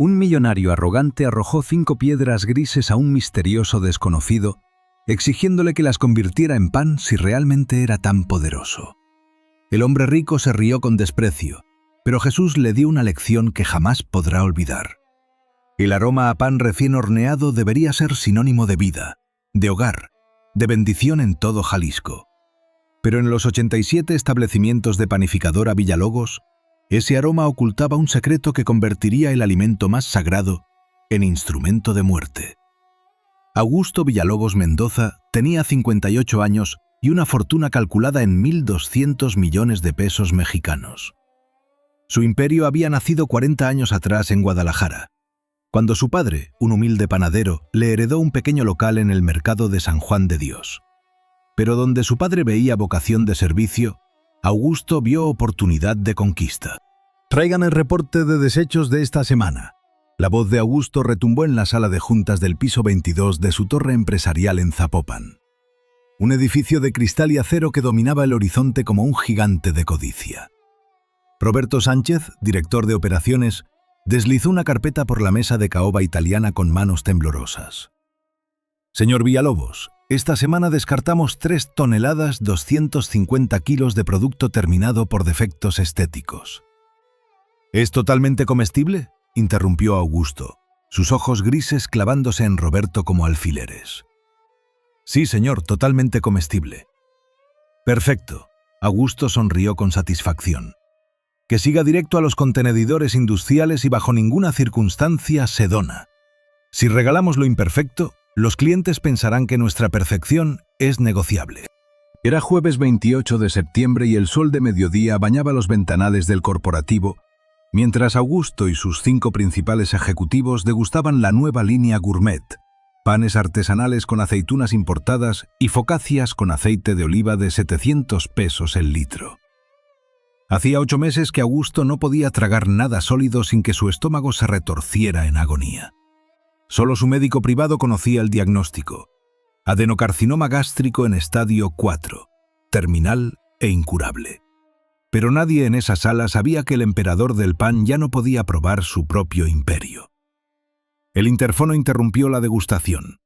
Un millonario arrogante arrojó 5 piedras grises a un misterioso desconocido, exigiéndole que las convirtiera en pan si realmente era tan poderoso. El hombre rico se rió con desprecio, pero Jesús le dio una lección que jamás podrá olvidar. El aroma a pan recién horneado debería ser sinónimo de vida, de hogar, de bendición en todo Jalisco. Pero en los 87 establecimientos de panificadora Villalobos, ese aroma ocultaba un secreto que convertiría el alimento más sagrado en instrumento de muerte. Augusto Villalobos Mendoza tenía 58 años y una fortuna calculada en 1.200 millones de pesos mexicanos. Su imperio había nacido 40 años atrás en Guadalajara, cuando su padre, un humilde panadero, le heredó un pequeño local en el mercado de San Juan de Dios. Pero donde su padre veía vocación de servicio, Augusto vio oportunidad de conquista. Traigan el reporte de desechos de esta semana. La voz de Augusto retumbó en la sala de juntas del piso 22 de su torre empresarial en Zapopan. Un edificio de cristal y acero que dominaba el horizonte como un gigante de codicia. Roberto Sánchez, director de operaciones, deslizó una carpeta por la mesa de caoba italiana con manos temblorosas. Señor Villalobos, esta semana descartamos 3 toneladas 250 kilos de producto terminado por defectos estéticos. ¿Es totalmente comestible?, interrumpió Augusto, sus ojos grises clavándose en Roberto como alfileres. Sí, señor, totalmente comestible. Perfecto. Augusto sonrió con satisfacción. Que siga directo a los contenedores industriales y bajo ninguna circunstancia se dona. Si regalamos lo imperfecto, los clientes pensarán que nuestra perfección es negociable. Era jueves 28 de septiembre y el sol de mediodía bañaba los ventanales del corporativo, mientras Augusto y sus 5 principales ejecutivos degustaban la nueva línea gourmet, panes artesanales con aceitunas importadas y focaccias con aceite de oliva de 700 pesos el litro. Hacía 8 meses que Augusto no podía tragar nada sólido sin que su estómago se retorciera en agonía. Solo su médico privado conocía el diagnóstico: adenocarcinoma gástrico en estadio 4, terminal e incurable. Pero nadie en esa sala sabía que el emperador del pan ya no podía probar su propio imperio. El interfono interrumpió la degustación.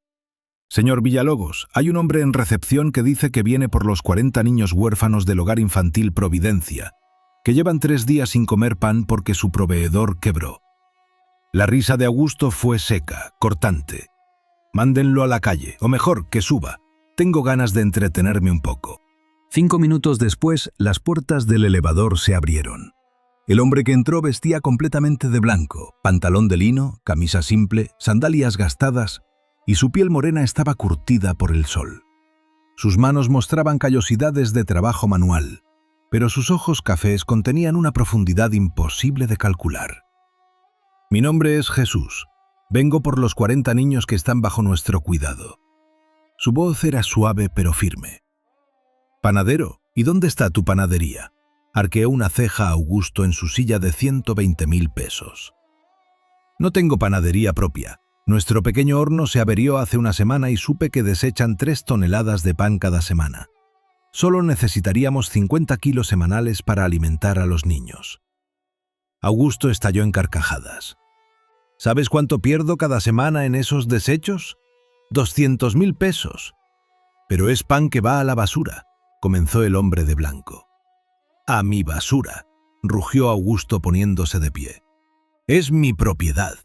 Señor Villalobos, hay un hombre en recepción que dice que viene por los 40 niños huérfanos del hogar infantil Providencia, que llevan 3 días sin comer pan porque su proveedor quebró. La risa de Augusto fue seca, cortante. Mándenlo a la calle, o mejor, que suba. Tengo ganas de entretenerme un poco. 5 minutos después, las puertas del elevador se abrieron. El hombre que entró vestía completamente de blanco, pantalón de lino, camisa simple, sandalias gastadas, y su piel morena estaba curtida por el sol. Sus manos mostraban callosidades de trabajo manual, pero sus ojos cafés contenían una profundidad imposible de calcular. Mi nombre es Jesús. Vengo por los 40 niños que están bajo nuestro cuidado. Su voz era suave pero firme. Panadero, ¿y dónde está tu panadería? Arqueó una ceja Augusto en su silla de 120.000 pesos. No tengo panadería propia. Nuestro pequeño horno se averió hace una semana y supe que desechan 3 toneladas de pan cada semana. Solo necesitaríamos 50 kilos semanales para alimentar a los niños. Augusto estalló en carcajadas. ¿Sabes cuánto pierdo cada semana en esos desechos? 200.000 pesos. Pero es pan que va a la basura, comenzó el hombre de blanco. A mi basura, rugió Augusto poniéndose de pie. Es mi propiedad.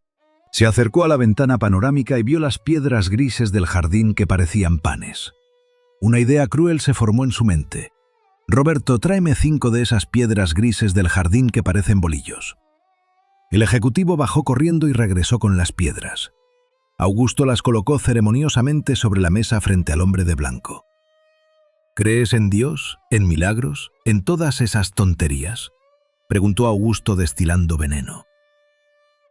Se acercó a la ventana panorámica y vio las piedras grises del jardín que parecían panes. Una idea cruel se formó en su mente. Roberto, tráeme 5 de esas piedras grises del jardín que parecen bolillos. El ejecutivo bajó corriendo y regresó con las piedras. Augusto las colocó ceremoniosamente sobre la mesa frente al hombre de blanco. ¿Crees en Dios, en milagros, en todas esas tonterías?, preguntó Augusto destilando veneno.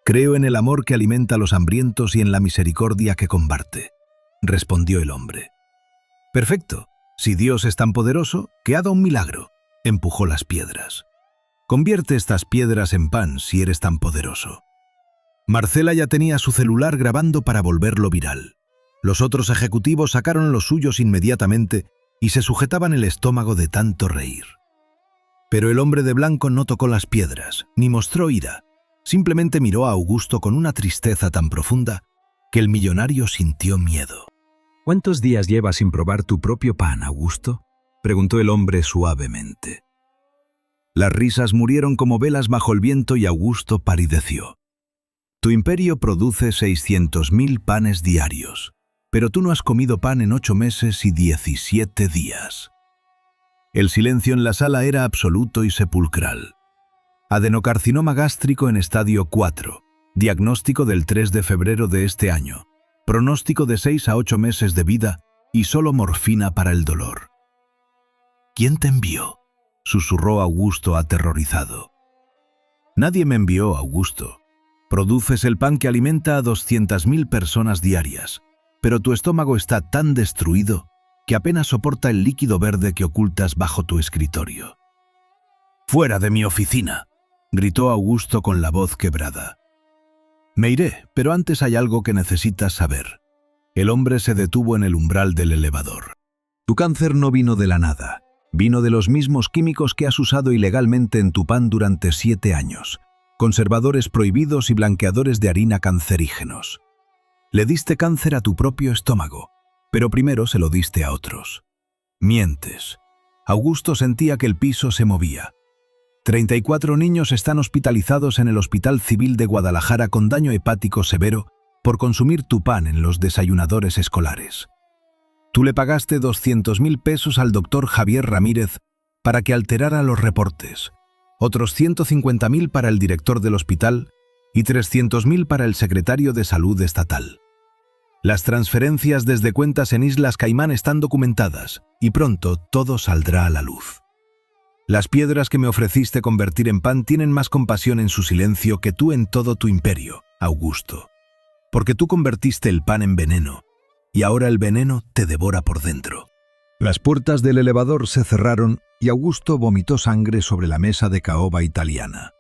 Creo en el amor que alimenta a los hambrientos y en la misericordia que comparte, respondió el hombre. Perfecto. Si Dios es tan poderoso, que haga un milagro, empujó las piedras. Convierte estas piedras en pan si eres tan poderoso. Marcela ya tenía su celular grabando para volverlo viral. Los otros ejecutivos sacaron los suyos inmediatamente y se sujetaban el estómago de tanto reír. Pero el hombre de blanco no tocó las piedras, ni mostró ira. Simplemente miró a Augusto con una tristeza tan profunda que el millonario sintió miedo. ¿Cuántos días llevas sin probar tu propio pan, Augusto?, preguntó el hombre suavemente. Las risas murieron como velas bajo el viento y Augusto palideció. Tu imperio produce 600.000 panes diarios, pero tú no has comido pan en 8 meses y 17 días. El silencio en la sala era absoluto y sepulcral. Adenocarcinoma gástrico en estadio 4, diagnóstico del 3 de febrero de este año, pronóstico de 6 a 8 meses de vida y solo morfina para el dolor. ¿Quién te envió?, susurró Augusto aterrorizado. Nadie me envió, Augusto. Produces el pan que alimenta a 200.000 personas diarias, pero tu estómago está tan destruido que apenas soporta el líquido verde que ocultas bajo tu escritorio. «¡Fuera de mi oficina!», gritó Augusto con la voz quebrada. «Me iré, pero antes hay algo que necesitas saber». El hombre se detuvo en el umbral del elevador. Tu cáncer no vino de la nada. Vino de los mismos químicos que has usado ilegalmente en tu pan durante 7 años. Conservadores prohibidos y blanqueadores de harina cancerígenos. Le diste cáncer a tu propio estómago, pero primero se lo diste a otros. Mientes. Augusto sentía que el piso se movía. 34 niños están hospitalizados en el Hospital Civil de Guadalajara con daño hepático severo por consumir tu pan en los desayunadores escolares. Tú le pagaste 200.000 pesos al doctor Javier Ramírez para que alterara los reportes, otros 150.000 para el director del hospital y 300.000 para el secretario de Salud estatal. Las transferencias desde cuentas en Islas Caimán están documentadas y pronto todo saldrá a la luz. Las piedras que me ofreciste convertir en pan tienen más compasión en su silencio que tú en todo tu imperio, Augusto, porque tú convertiste el pan en veneno. Y ahora el veneno te devora por dentro. Las puertas del elevador se cerraron y Augusto vomitó sangre sobre la mesa de caoba italiana.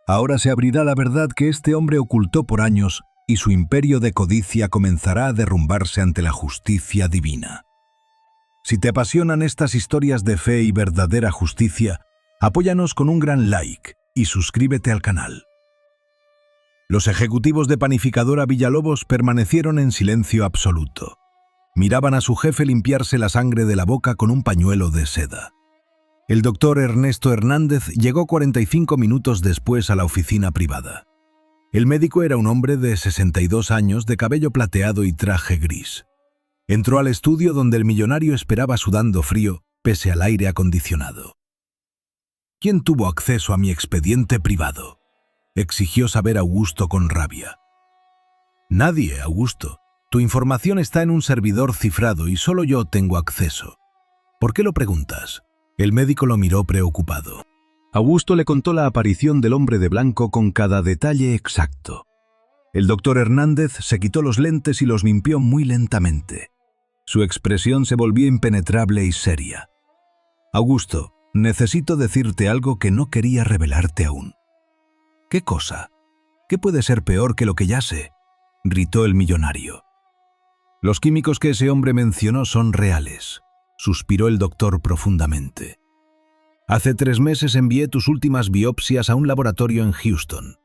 Ahora se abrirá la verdad que este hombre ocultó por años y su imperio de codicia comenzará a derrumbarse ante la justicia divina. Si te apasionan estas historias de fe y verdadera justicia, apóyanos con un gran like y suscríbete al canal. Los ejecutivos de Panificadora Villalobos permanecieron en silencio absoluto. Miraban a su jefe limpiarse la sangre de la boca con un pañuelo de seda. El doctor Ernesto Hernández llegó 45 minutos después a la oficina privada. El médico era un hombre de 62 años de cabello plateado y traje gris. Entró al estudio donde el millonario esperaba sudando frío, pese al aire acondicionado. ¿Quién tuvo acceso a mi expediente privado?, exigió saber Augusto con rabia. Nadie, Augusto. Tu información está en un servidor cifrado y solo yo tengo acceso. ¿Por qué lo preguntas? El médico lo miró preocupado. Augusto le contó la aparición del hombre de blanco con cada detalle exacto. El doctor Hernández se quitó los lentes y los limpió muy lentamente. Su expresión se volvió impenetrable y seria. Augusto, necesito decirte algo que no quería revelarte aún. ¿Qué cosa? ¿Qué puede ser peor que lo que ya sé?, gritó el millonario. Los químicos que ese hombre mencionó son reales, suspiró el doctor profundamente. Hace 3 meses envié tus últimas biopsias a un laboratorio en Houston.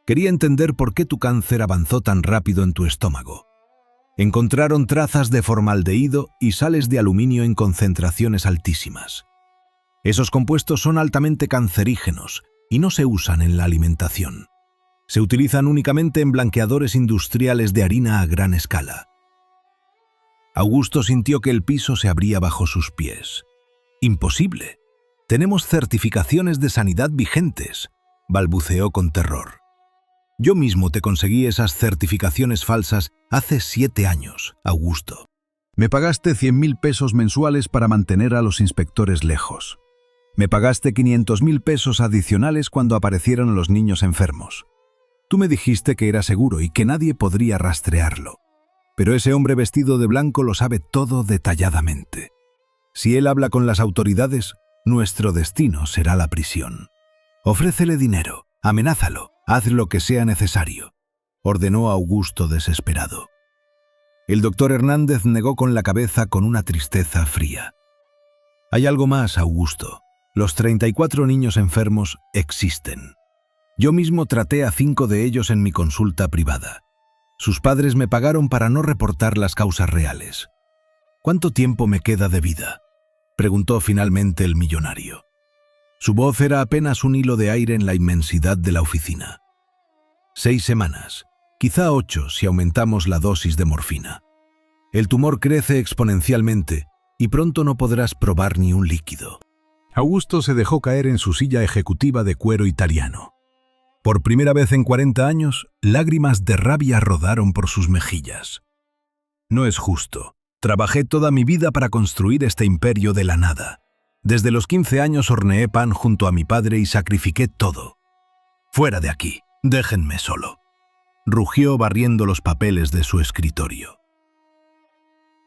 Quería entender por qué tu cáncer avanzó tan rápido en tu estómago. Encontraron trazas de formaldehído y sales de aluminio en concentraciones altísimas. Esos compuestos son altamente cancerígenos y no se usan en la alimentación. Se utilizan únicamente en blanqueadores industriales de harina a gran escala. Augusto sintió que el piso se abría bajo sus pies. «Imposible. Tenemos certificaciones de sanidad vigentes», balbuceó con terror. «Yo mismo te conseguí esas certificaciones falsas hace 7 años, Augusto. Me pagaste 100.000 pesos mensuales para mantener a los inspectores lejos. Me pagaste 500.000 pesos adicionales cuando aparecieron los niños enfermos. Tú me dijiste que era seguro y que nadie podría rastrearlo. Pero ese hombre vestido de blanco lo sabe todo detalladamente. Si él habla con las autoridades, nuestro destino será la prisión. Ofrécele dinero, amenázalo, haz lo que sea necesario», ordenó Augusto desesperado. El doctor Hernández negó con la cabeza con una tristeza fría. «Hay algo más, Augusto. Los 34 niños enfermos existen. Yo mismo traté a 5 de ellos en mi consulta privada. Sus padres me pagaron para no reportar las causas reales. ¿Cuánto tiempo me queda de vida?, preguntó finalmente el millonario. Su voz era apenas un hilo de aire en la inmensidad de la oficina. 6 semanas, quizá 8 si aumentamos la dosis de morfina. El tumor crece exponencialmente y pronto no podrás probar ni un líquido. Augusto se dejó caer en su silla ejecutiva de cuero italiano. Por primera vez en 40 años, lágrimas de rabia rodaron por sus mejillas. No es justo. Trabajé toda mi vida para construir este imperio de la nada. Desde los 15 años horneé pan junto a mi padre y sacrifiqué todo. Fuera de aquí, déjenme solo, rugió barriendo los papeles de su escritorio.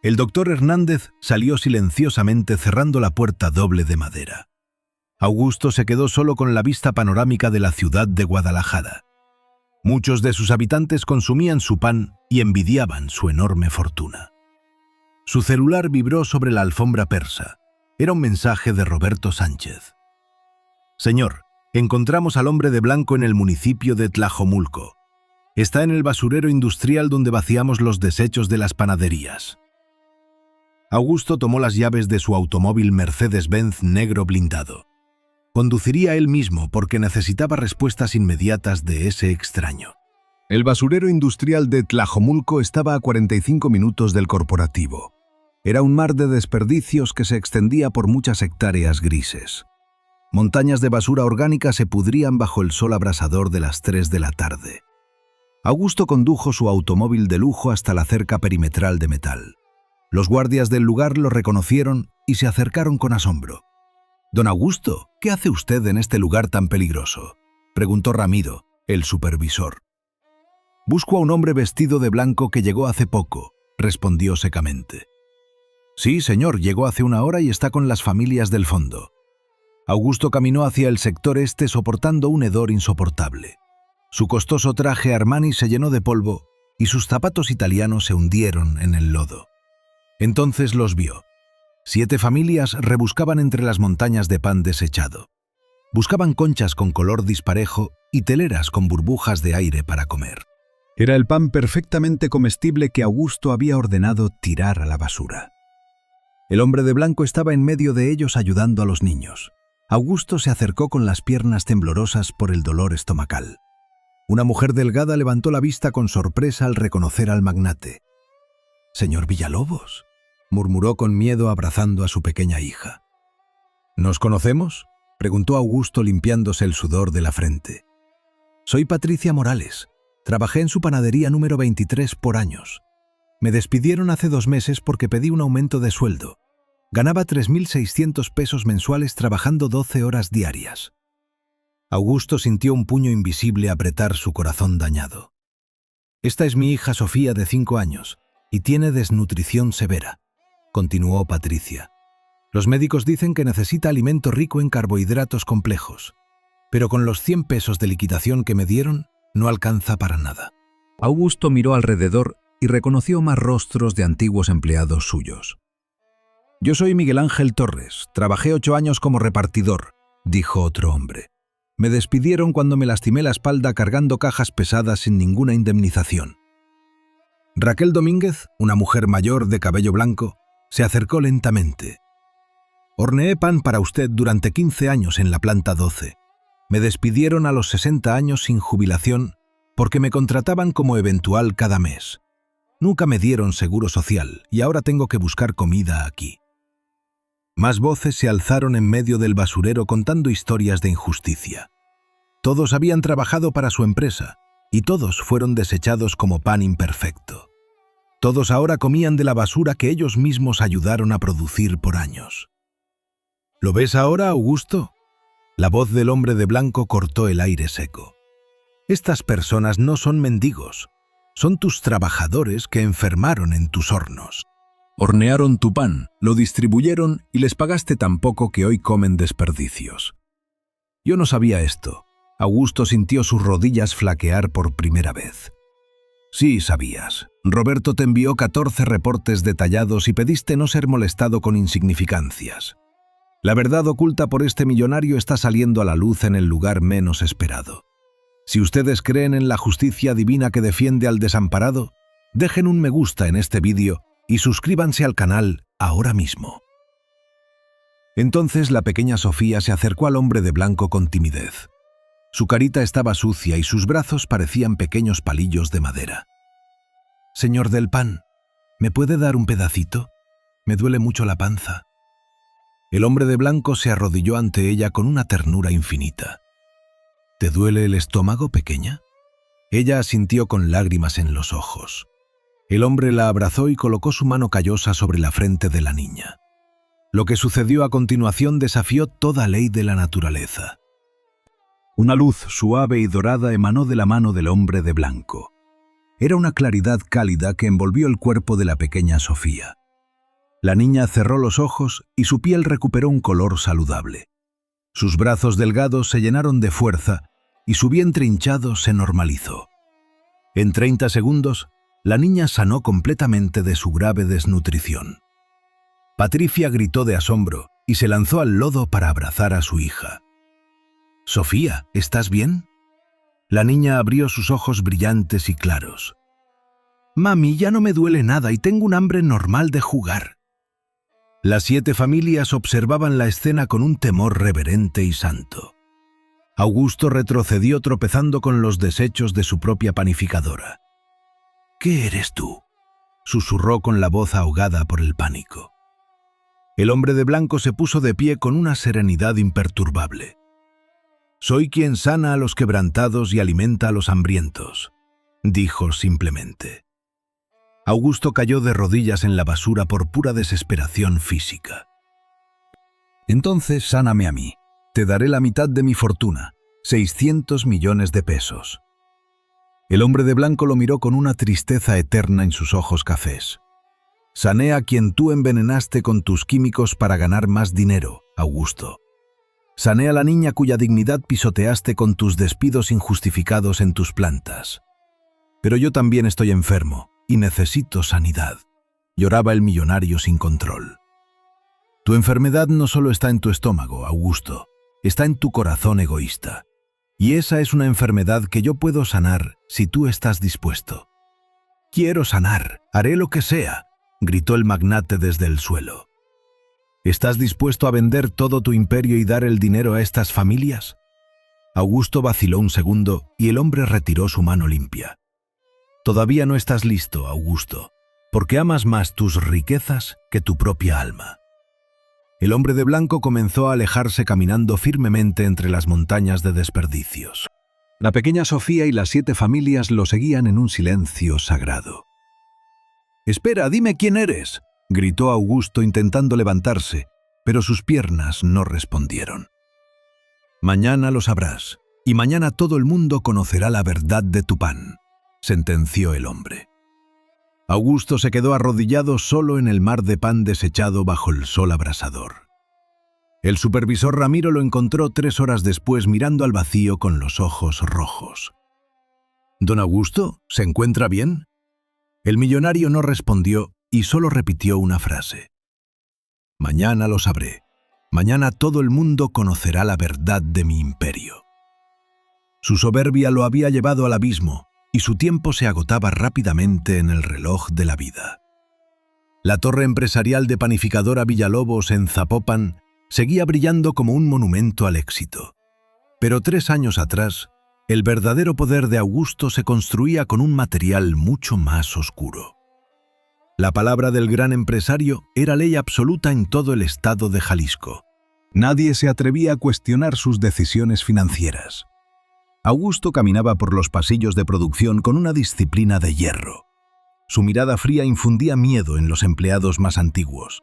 El doctor Hernández salió silenciosamente cerrando la puerta doble de madera. Augusto se quedó solo con la vista panorámica de la ciudad de Guadalajara. Muchos de sus habitantes consumían su pan y envidiaban su enorme fortuna. Su celular vibró sobre la alfombra persa. Era un mensaje de Roberto Sánchez. Señor, encontramos al hombre de blanco en el municipio de Tlajomulco. Está en el basurero industrial donde vaciamos los desechos de las panaderías. Augusto tomó las llaves de su automóvil Mercedes-Benz negro blindado. Conduciría él mismo porque necesitaba respuestas inmediatas de ese extraño. El basurero industrial de Tlajomulco estaba a 45 minutos del corporativo. Era un mar de desperdicios que se extendía por muchas hectáreas grises. Montañas de basura orgánica se pudrían bajo el sol abrasador de las 3 de la tarde. Augusto condujo su automóvil de lujo hasta la cerca perimetral de metal. Los guardias del lugar lo reconocieron y se acercaron con asombro. «Don Augusto, ¿qué hace usted en este lugar tan peligroso?», preguntó Ramiro, el supervisor. «Busco a un hombre vestido de blanco que llegó hace poco», respondió secamente. «Sí, señor, llegó hace 1 hora y está con las familias del fondo». Augusto caminó hacia el sector este soportando un hedor insoportable. Su costoso traje Armani se llenó de polvo y sus zapatos italianos se hundieron en el lodo. Entonces los vio. 7 familias rebuscaban entre las montañas de pan desechado. Buscaban conchas con color disparejo y teleras con burbujas de aire para comer. Era el pan perfectamente comestible que Augusto había ordenado tirar a la basura. El hombre de blanco estaba en medio de ellos ayudando a los niños. Augusto se acercó con las piernas temblorosas por el dolor estomacal. Una mujer delgada levantó la vista con sorpresa al reconocer al magnate. «Señor Villalobos», murmuró con miedo abrazando a su pequeña hija. «¿Nos conocemos?», preguntó Augusto limpiándose el sudor de la frente. «Soy Patricia Morales. Trabajé en su panadería número 23 por años. Me despidieron hace 2 meses porque pedí un aumento de sueldo. Ganaba 3.600 pesos mensuales trabajando 12 horas diarias». Augusto sintió un puño invisible apretar su corazón dañado. «Esta es mi hija Sofía de 5 años y tiene desnutrición severa», continuó Patricia. «Los médicos dicen que necesita alimento rico en carbohidratos complejos, pero con los 100 pesos de liquidación que me dieron, no alcanza para nada». Augusto miró alrededor y reconoció más rostros de antiguos empleados suyos. «Yo soy Miguel Ángel Torres. Trabajé 8 años como repartidor», dijo otro hombre. «Me despidieron cuando me lastimé la espalda cargando cajas pesadas sin ninguna indemnización». Raquel Domínguez, una mujer mayor de cabello blanco, se acercó lentamente. «Horneé pan para usted durante 15 años en la planta 12. Me despidieron a los 60 años sin jubilación porque me contrataban como eventual cada mes. Nunca me dieron seguro social y ahora tengo que buscar comida aquí». Más voces se alzaron en medio del basurero contando historias de injusticia. Todos habían trabajado para su empresa y todos fueron desechados como pan imperfecto. Todos ahora comían de la basura que ellos mismos ayudaron a producir por años. ¿Lo ves ahora, Augusto?, la voz del hombre de blanco cortó el aire seco. «Estas personas no son mendigos, son tus trabajadores que enfermaron en tus hornos. Hornearon tu pan, lo distribuyeron y les pagaste tan poco que hoy comen desperdicios». Yo no sabía esto. Augusto sintió sus rodillas flaquear por primera vez. «Sí, sabías. Roberto te envió 14 reportes detallados y pediste no ser molestado con insignificancias. La verdad oculta por este millonario está saliendo a la luz en el lugar menos esperado. Si ustedes creen en la justicia divina que defiende al desamparado, dejen un me gusta en este vídeo y suscríbanse al canal ahora mismo. Entonces la pequeña Sofía se acercó al hombre de blanco con timidez. Su carita estaba sucia y sus brazos parecían pequeños palillos de madera. «Señor del pan, ¿me puede dar un pedacito? Me duele mucho la panza». El hombre de blanco se arrodilló ante ella con una ternura infinita. «¿Te duele el estómago, pequeña?». Ella asintió con lágrimas en los ojos. El hombre la abrazó y colocó su mano callosa sobre la frente de la niña. Lo que sucedió a continuación desafió toda ley de la naturaleza. Una luz suave y dorada emanó de la mano del hombre de blanco. Era una claridad cálida que envolvió el cuerpo de la pequeña Sofía. La niña cerró los ojos y su piel recuperó un color saludable. Sus brazos delgados se llenaron de fuerza y su vientre hinchado se normalizó. En 30 segundos, la niña sanó completamente de su grave desnutrición. Patricia gritó de asombro y se lanzó al lodo para abrazar a su hija. «Sofía, ¿estás bien?». La niña abrió sus ojos brillantes y claros. «Mami, ya no me duele nada y tengo un hambre normal de jugar». Las 7 familias observaban la escena con un temor reverente y santo. Augusto retrocedió tropezando con los desechos de su propia panificadora. «¿Qué eres tú?», susurró con la voz ahogada por el pánico. El hombre de blanco se puso de pie con una serenidad imperturbable. «Soy quien sana a los quebrantados y alimenta a los hambrientos», dijo simplemente. Augusto cayó de rodillas en la basura por pura desesperación física. «Entonces sáname a mí. Te daré la mitad de mi fortuna, 600 millones de pesos». El hombre de blanco lo miró con una tristeza eterna en sus ojos cafés. «Sané a quien tú envenenaste con tus químicos para ganar más dinero, Augusto. Sané a la niña cuya dignidad pisoteaste con tus despidos injustificados en tus plantas. Pero yo también estoy enfermo y necesito sanidad», lloraba el millonario sin control. «Tu enfermedad no solo está en tu estómago, Augusto, está en tu corazón egoísta. Y esa es una enfermedad que yo puedo sanar si tú estás dispuesto». «Quiero sanar, haré lo que sea», gritó el magnate desde el suelo. «¿Estás dispuesto a vender todo tu imperio y dar el dinero a estas familias?». Augusto vaciló un segundo y el hombre retiró su mano limpia. «Todavía no estás listo, Augusto, porque amas más tus riquezas que tu propia alma». El hombre de blanco comenzó a alejarse caminando firmemente entre las montañas de desperdicios. La pequeña Sofía y las 7 familias lo seguían en un silencio sagrado. «Espera, dime quién eres», gritó Augusto intentando levantarse, pero sus piernas no respondieron. «Mañana lo sabrás, y mañana todo el mundo conocerá la verdad de tu pan», sentenció el hombre. Augusto se quedó arrodillado solo en el mar de pan desechado bajo el sol abrasador. El supervisor Ramiro lo encontró 3 horas después mirando al vacío con los ojos rojos. «¿Don Augusto, se encuentra bien?». El millonario no respondió y solo repitió una frase. «Mañana lo sabré. Mañana todo el mundo conocerá la verdad de mi imperio». Su soberbia lo había llevado al abismo y su tiempo se agotaba rápidamente en el reloj de la vida. La torre empresarial de panificadora Villalobos en Zapopan seguía brillando como un monumento al éxito. Pero 3 años atrás, el verdadero poder de Augusto se construía con un material mucho más oscuro. La palabra del gran empresario era ley absoluta en todo el estado de Jalisco. Nadie se atrevía a cuestionar sus decisiones financieras. Augusto caminaba por los pasillos de producción con una disciplina de hierro. Su mirada fría infundía miedo en los empleados más antiguos.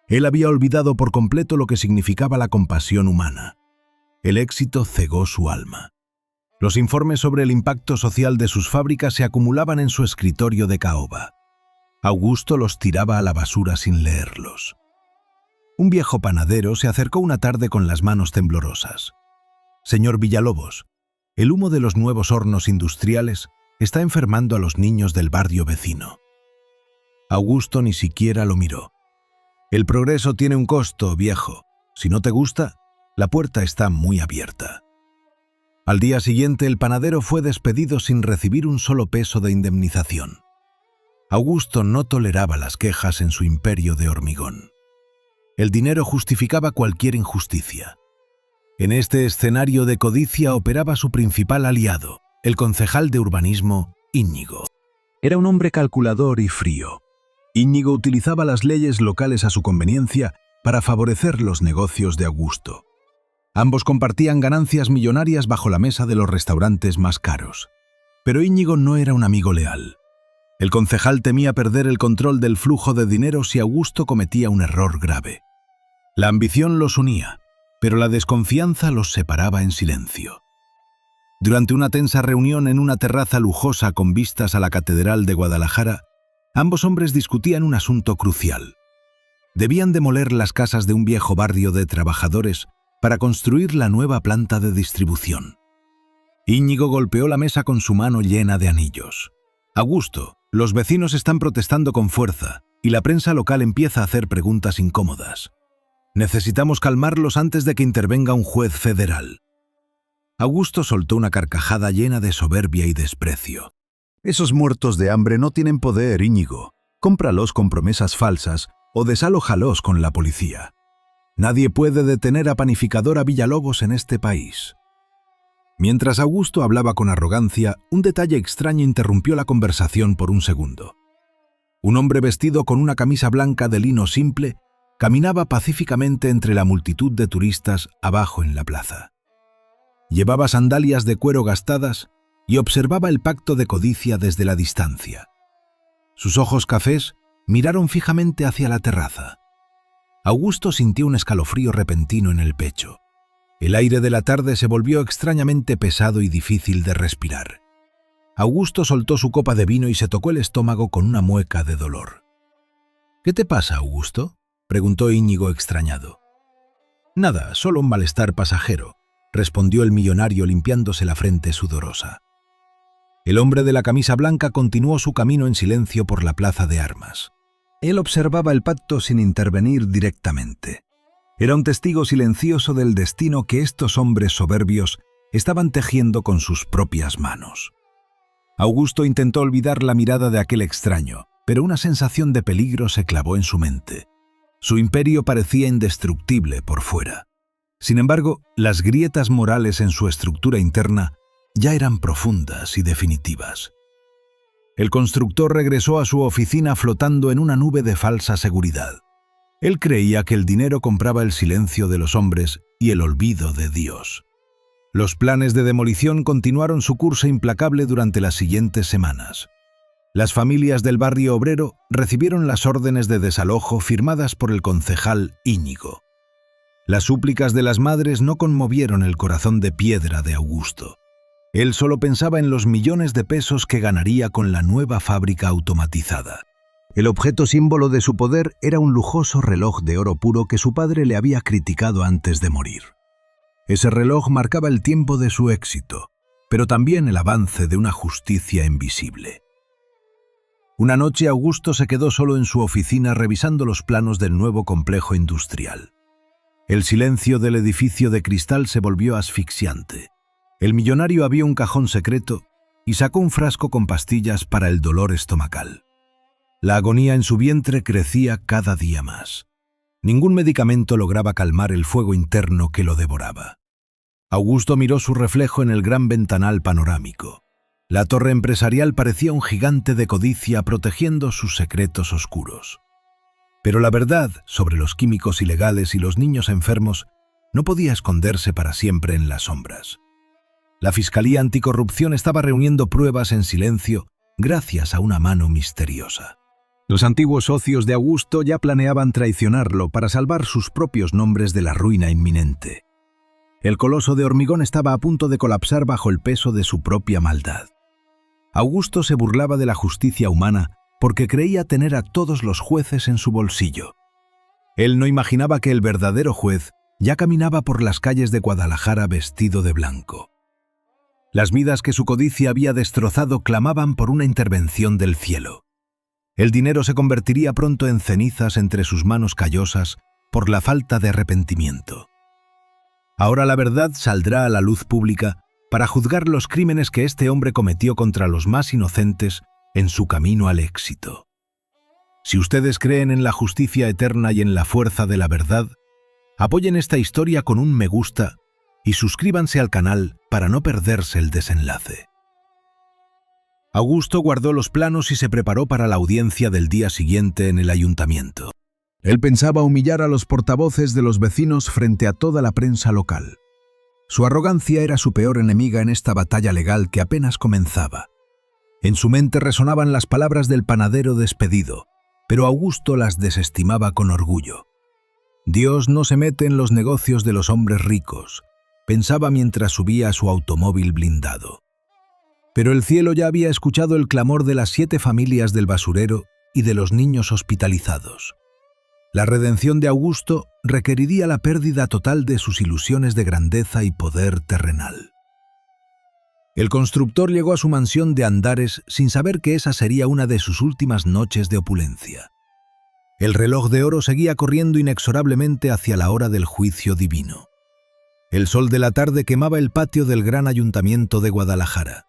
Él había olvidado por completo lo que significaba la compasión humana. El éxito cegó su alma. Los informes sobre el impacto social de sus fábricas se acumulaban en su escritorio de caoba. Augusto los tiraba a la basura sin leerlos. Un viejo panadero se acercó una tarde con las manos temblorosas. «Señor Villalobos, el humo de los nuevos hornos industriales está enfermando a los niños del barrio vecino». Augusto ni siquiera lo miró. «El progreso tiene un costo, viejo. Si no te gusta, la puerta está muy abierta». Al día siguiente, el panadero fue despedido sin recibir un solo peso de indemnización. Augusto no toleraba las quejas en su imperio de hormigón. El dinero justificaba cualquier injusticia. En este escenario de codicia operaba su principal aliado, el concejal de urbanismo, Íñigo. Era un hombre calculador y frío. Íñigo utilizaba las leyes locales a su conveniencia para favorecer los negocios de Augusto. Ambos compartían ganancias millonarias bajo la mesa de los restaurantes más caros. Pero Íñigo no era un amigo leal. El concejal temía perder el control del flujo de dinero si Augusto cometía un error grave. La ambición los unía, pero la desconfianza los separaba en silencio. Durante una tensa reunión en una terraza lujosa con vistas a la Catedral de Guadalajara, ambos hombres discutían un asunto crucial. Debían demoler las casas de un viejo barrio de trabajadores para construir la nueva planta de distribución. Íñigo golpeó la mesa con su mano llena de anillos. «Augusto, los vecinos están protestando con fuerza y la prensa local empieza a hacer preguntas incómodas. Necesitamos calmarlos antes de que intervenga un juez federal». Augusto soltó una carcajada llena de soberbia y desprecio. «Esos muertos de hambre no tienen poder, Íñigo. Cómpralos con promesas falsas o desálójalos con la policía. Nadie puede detener a Panificadora Villalobos en este país». Mientras Augusto hablaba con arrogancia, un detalle extraño interrumpió la conversación por un segundo. Un hombre vestido con una camisa blanca de lino simple caminaba pacíficamente entre la multitud de turistas abajo en la plaza. Llevaba sandalias de cuero gastadas y observaba el pacto de codicia desde la distancia. Sus ojos cafés miraron fijamente hacia la terraza. Augusto sintió un escalofrío repentino en el pecho. El aire de la tarde se volvió extrañamente pesado y difícil de respirar. Augusto soltó su copa de vino y se tocó el estómago con una mueca de dolor. «¿Qué te pasa, Augusto?», preguntó Íñigo extrañado. «Nada, solo un malestar pasajero», respondió el millonario limpiándose la frente sudorosa. El hombre de la camisa blanca continuó su camino en silencio por la plaza de armas. Él observaba el pacto sin intervenir directamente. Era un testigo silencioso del destino que estos hombres soberbios estaban tejiendo con sus propias manos. Augusto intentó olvidar la mirada de aquel extraño, pero una sensación de peligro se clavó en su mente. Su imperio parecía indestructible por fuera. Sin embargo, las grietas morales en su estructura interna ya eran profundas y definitivas. El constructor regresó a su oficina flotando en una nube de falsa seguridad. Él creía que el dinero compraba el silencio de los hombres y el olvido de Dios. Los planes de demolición continuaron su curso implacable durante las siguientes semanas. Las familias del barrio obrero recibieron las órdenes de desalojo firmadas por el concejal Íñigo. Las súplicas de las madres no conmovieron el corazón de piedra de Augusto. Él solo pensaba en los millones de pesos que ganaría con la nueva fábrica automatizada. El objeto símbolo de su poder era un lujoso reloj de oro puro que su padre le había criticado antes de morir. Ese reloj marcaba el tiempo de su éxito, pero también el avance de una justicia invisible. Una noche Augusto se quedó solo en su oficina revisando los planos del nuevo complejo industrial. El silencio del edificio de cristal se volvió asfixiante. El millonario abrió un cajón secreto y sacó un frasco con pastillas para el dolor estomacal. La agonía en su vientre crecía cada día más. Ningún medicamento lograba calmar el fuego interno que lo devoraba. Augusto miró su reflejo en el gran ventanal panorámico. La torre empresarial parecía un gigante de codicia protegiendo sus secretos oscuros. Pero la verdad sobre los químicos ilegales y los niños enfermos no podía esconderse para siempre en las sombras. La Fiscalía Anticorrupción estaba reuniendo pruebas en silencio gracias a una mano misteriosa. Los antiguos socios de Augusto ya planeaban traicionarlo para salvar sus propios nombres de la ruina inminente. El coloso de hormigón estaba a punto de colapsar bajo el peso de su propia maldad. Augusto se burlaba de la justicia humana porque creía tener a todos los jueces en su bolsillo. Él no imaginaba que el verdadero juez ya caminaba por las calles de Guadalajara vestido de blanco. Las vidas que su codicia había destrozado clamaban por una intervención del cielo. El dinero se convertiría pronto en cenizas entre sus manos callosas por la falta de arrepentimiento. Ahora la verdad saldrá a la luz pública para juzgar los crímenes que este hombre cometió contra los más inocentes en su camino al éxito. Si ustedes creen en la justicia eterna y en la fuerza de la verdad, apoyen esta historia con un me gusta y suscríbanse al canal para no perderse el desenlace. Augusto guardó los planos y se preparó para la audiencia del día siguiente en el ayuntamiento. Él pensaba humillar a los portavoces de los vecinos frente a toda la prensa local. Su arrogancia era su peor enemiga en esta batalla legal que apenas comenzaba. En su mente resonaban las palabras del panadero despedido, pero Augusto las desestimaba con orgullo. Dios no se mete en los negocios de los hombres ricos, pensaba mientras subía a su automóvil blindado. Pero el cielo ya había escuchado el clamor de las 7 familias del basurero y de los niños hospitalizados. La redención de Augusto requeriría la pérdida total de sus ilusiones de grandeza y poder terrenal. El constructor llegó a su mansión de Andares sin saber que esa sería una de sus últimas noches de opulencia. El reloj de oro seguía corriendo inexorablemente hacia la hora del juicio divino. El sol de la tarde quemaba el patio del gran ayuntamiento de Guadalajara.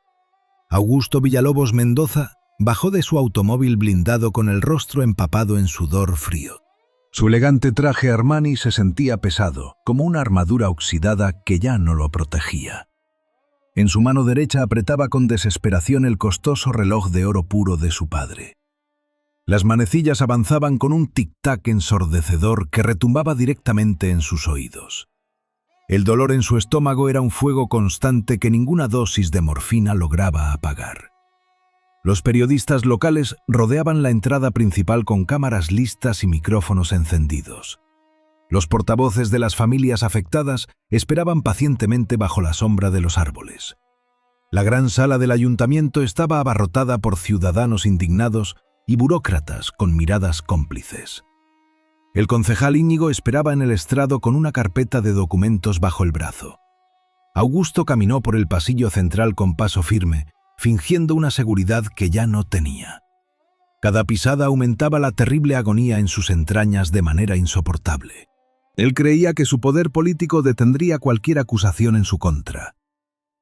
Augusto Villalobos Mendoza bajó de su automóvil blindado con el rostro empapado en sudor frío. Su elegante traje Armani se sentía pesado, como una armadura oxidada que ya no lo protegía. En su mano derecha apretaba con desesperación el costoso reloj de oro puro de su padre. Las manecillas avanzaban con un tic-tac ensordecedor que retumbaba directamente en sus oídos. El dolor en su estómago era un fuego constante que ninguna dosis de morfina lograba apagar. Los periodistas locales rodeaban la entrada principal con cámaras listas y micrófonos encendidos. Los portavoces de las familias afectadas esperaban pacientemente bajo la sombra de los árboles. La gran sala del ayuntamiento estaba abarrotada por ciudadanos indignados y burócratas con miradas cómplices. El concejal Íñigo esperaba en el estrado con una carpeta de documentos bajo el brazo. Augusto caminó por el pasillo central con paso firme, fingiendo una seguridad que ya no tenía. Cada pisada aumentaba la terrible agonía en sus entrañas de manera insoportable. Él creía que su poder político detendría cualquier acusación en su contra.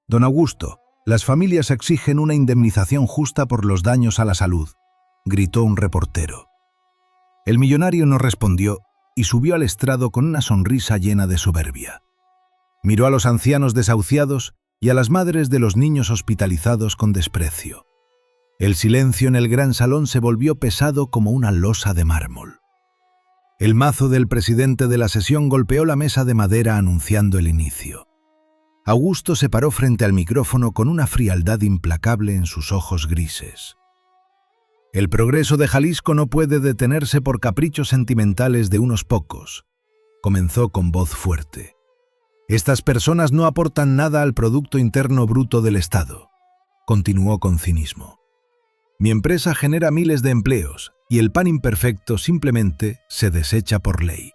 «Don Augusto, las familias exigen una indemnización justa por los daños a la salud», gritó un reportero. El millonario no respondió y subió al estrado con una sonrisa llena de soberbia. Miró a los ancianos desahuciados y a las madres de los niños hospitalizados con desprecio. El silencio en el gran salón se volvió pesado como una losa de mármol. El mazo del presidente de la sesión golpeó la mesa de madera anunciando el inicio. Augusto se paró frente al micrófono con una frialdad implacable en sus ojos grises. El progreso de Jalisco no puede detenerse por caprichos sentimentales de unos pocos, comenzó con voz fuerte. Estas personas no aportan nada al Producto Interno Bruto del Estado, continuó con cinismo. Mi empresa genera miles de empleos y el pan imperfecto simplemente se desecha por ley.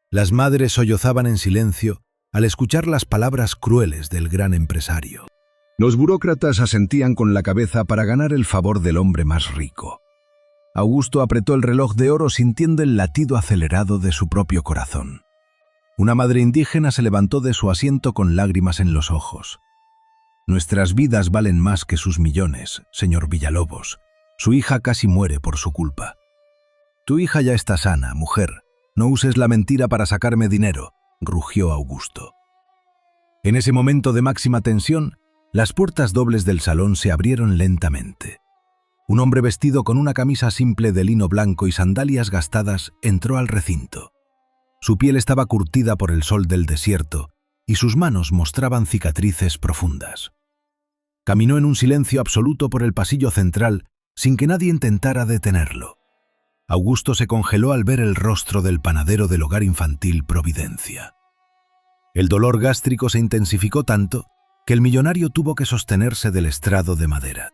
Las madres sollozaban en silencio al escuchar las palabras crueles del gran empresario. Los burócratas asentían con la cabeza para ganar el favor del hombre más rico. Augusto apretó el reloj de oro sintiendo el latido acelerado de su propio corazón. Una madre indígena se levantó de su asiento con lágrimas en los ojos. Nuestras vidas valen más que sus millones, señor Villalobos. Su hija casi muere por su culpa. Tu hija ya está sana, mujer. No uses la mentira para sacarme dinero, rugió Augusto. En ese momento de máxima tensión, las puertas dobles del salón se abrieron lentamente. Un hombre vestido con una camisa simple de lino blanco y sandalias gastadas entró al recinto. Su piel estaba curtida por el sol del desierto y sus manos mostraban cicatrices profundas. Caminó en un silencio absoluto por el pasillo central sin que nadie intentara detenerlo. Augusto se congeló al ver el rostro del panadero del hogar infantil Providencia. El dolor gástrico se intensificó tanto que el millonario tuvo que sostenerse del estrado de madera.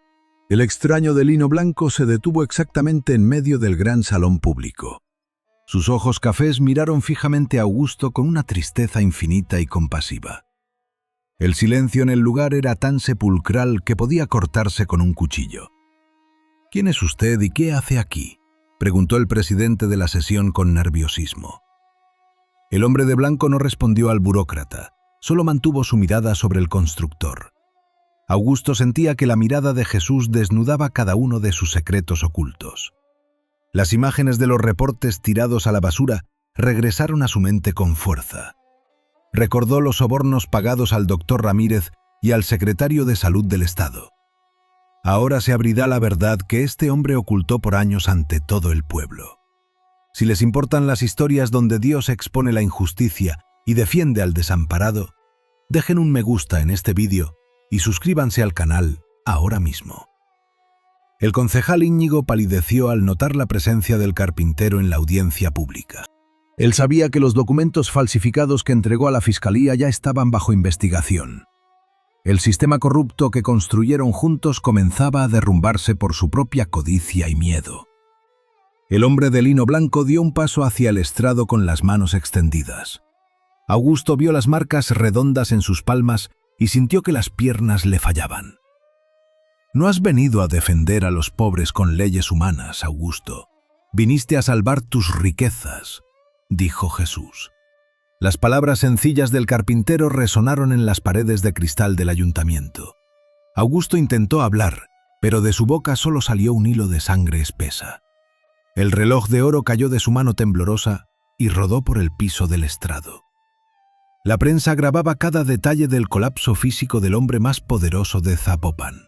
El extraño de lino blanco se detuvo exactamente en medio del gran salón público. Sus ojos cafés miraron fijamente a Augusto con una tristeza infinita y compasiva. El silencio en el lugar era tan sepulcral que podía cortarse con un cuchillo. «¿Quién es usted y qué hace aquí?», preguntó el presidente de la sesión con nerviosismo. El hombre de blanco no respondió al burócrata, solo mantuvo su mirada sobre el constructor. Augusto sentía que la mirada de Jesús desnudaba cada uno de sus secretos ocultos. Las imágenes de los reportes tirados a la basura regresaron a su mente con fuerza. Recordó los sobornos pagados al doctor Ramírez y al secretario de Salud del Estado. Ahora se abrirá la verdad que este hombre ocultó por años ante todo el pueblo. Si les importan las historias donde Dios expone la injusticia y defiende al desamparado, dejen un me gusta en este vídeo y suscríbanse al canal ahora mismo. El concejal Íñigo palideció al notar la presencia del carpintero en la audiencia pública. Él sabía que los documentos falsificados que entregó a la fiscalía ya estaban bajo investigación. El sistema corrupto que construyeron juntos comenzaba a derrumbarse por su propia codicia y miedo. El hombre de lino blanco dio un paso hacia el estrado con las manos extendidas. Augusto vio las marcas redondas en sus palmas y sintió que las piernas le fallaban. No has venido a defender a los pobres con leyes humanas, Augusto. Viniste a salvar tus riquezas, dijo Jesús. Las palabras sencillas del carpintero resonaron en las paredes de cristal del ayuntamiento. Augusto intentó hablar, pero de su boca solo salió un hilo de sangre espesa. El reloj de oro cayó de su mano temblorosa y rodó por el piso del estrado. La prensa grababa cada detalle del colapso físico del hombre más poderoso de Zapopan.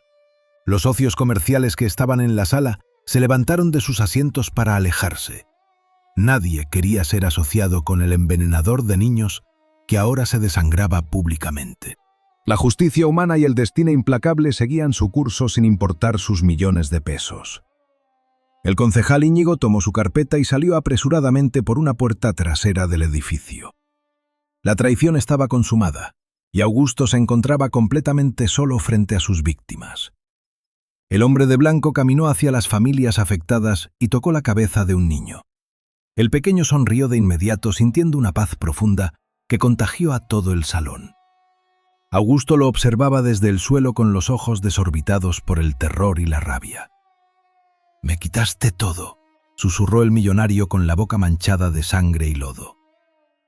Los socios comerciales que estaban en la sala se levantaron de sus asientos para alejarse. Nadie quería ser asociado con el envenenador de niños que ahora se desangraba públicamente. La justicia humana y el destino implacable seguían su curso sin importar sus millones de pesos. El concejal Íñigo tomó su carpeta y salió apresuradamente por una puerta trasera del edificio. La traición estaba consumada, y Augusto se encontraba completamente solo frente a sus víctimas. El hombre de blanco caminó hacia las familias afectadas y tocó la cabeza de un niño. El pequeño sonrió de inmediato sintiendo una paz profunda que contagió a todo el salón. Augusto lo observaba desde el suelo con los ojos desorbitados por el terror y la rabia. «Me quitaste todo», susurró el millonario con la boca manchada de sangre y lodo.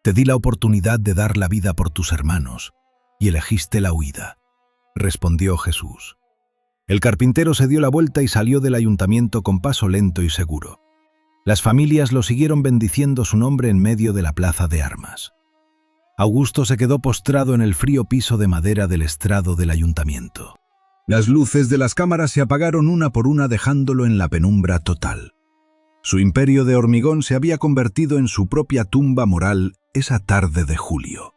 «Te di la oportunidad de dar la vida por tus hermanos y elegiste la huida», respondió Jesús. El carpintero se dio la vuelta y salió del ayuntamiento con paso lento y seguro. Las familias lo siguieron bendiciendo su nombre en medio de la plaza de armas. Augusto se quedó postrado en el frío piso de madera del estrado del ayuntamiento. Las luces de las cámaras se apagaron una por una dejándolo en la penumbra total. Su imperio de hormigón se había convertido en su propia tumba moral esa tarde de julio.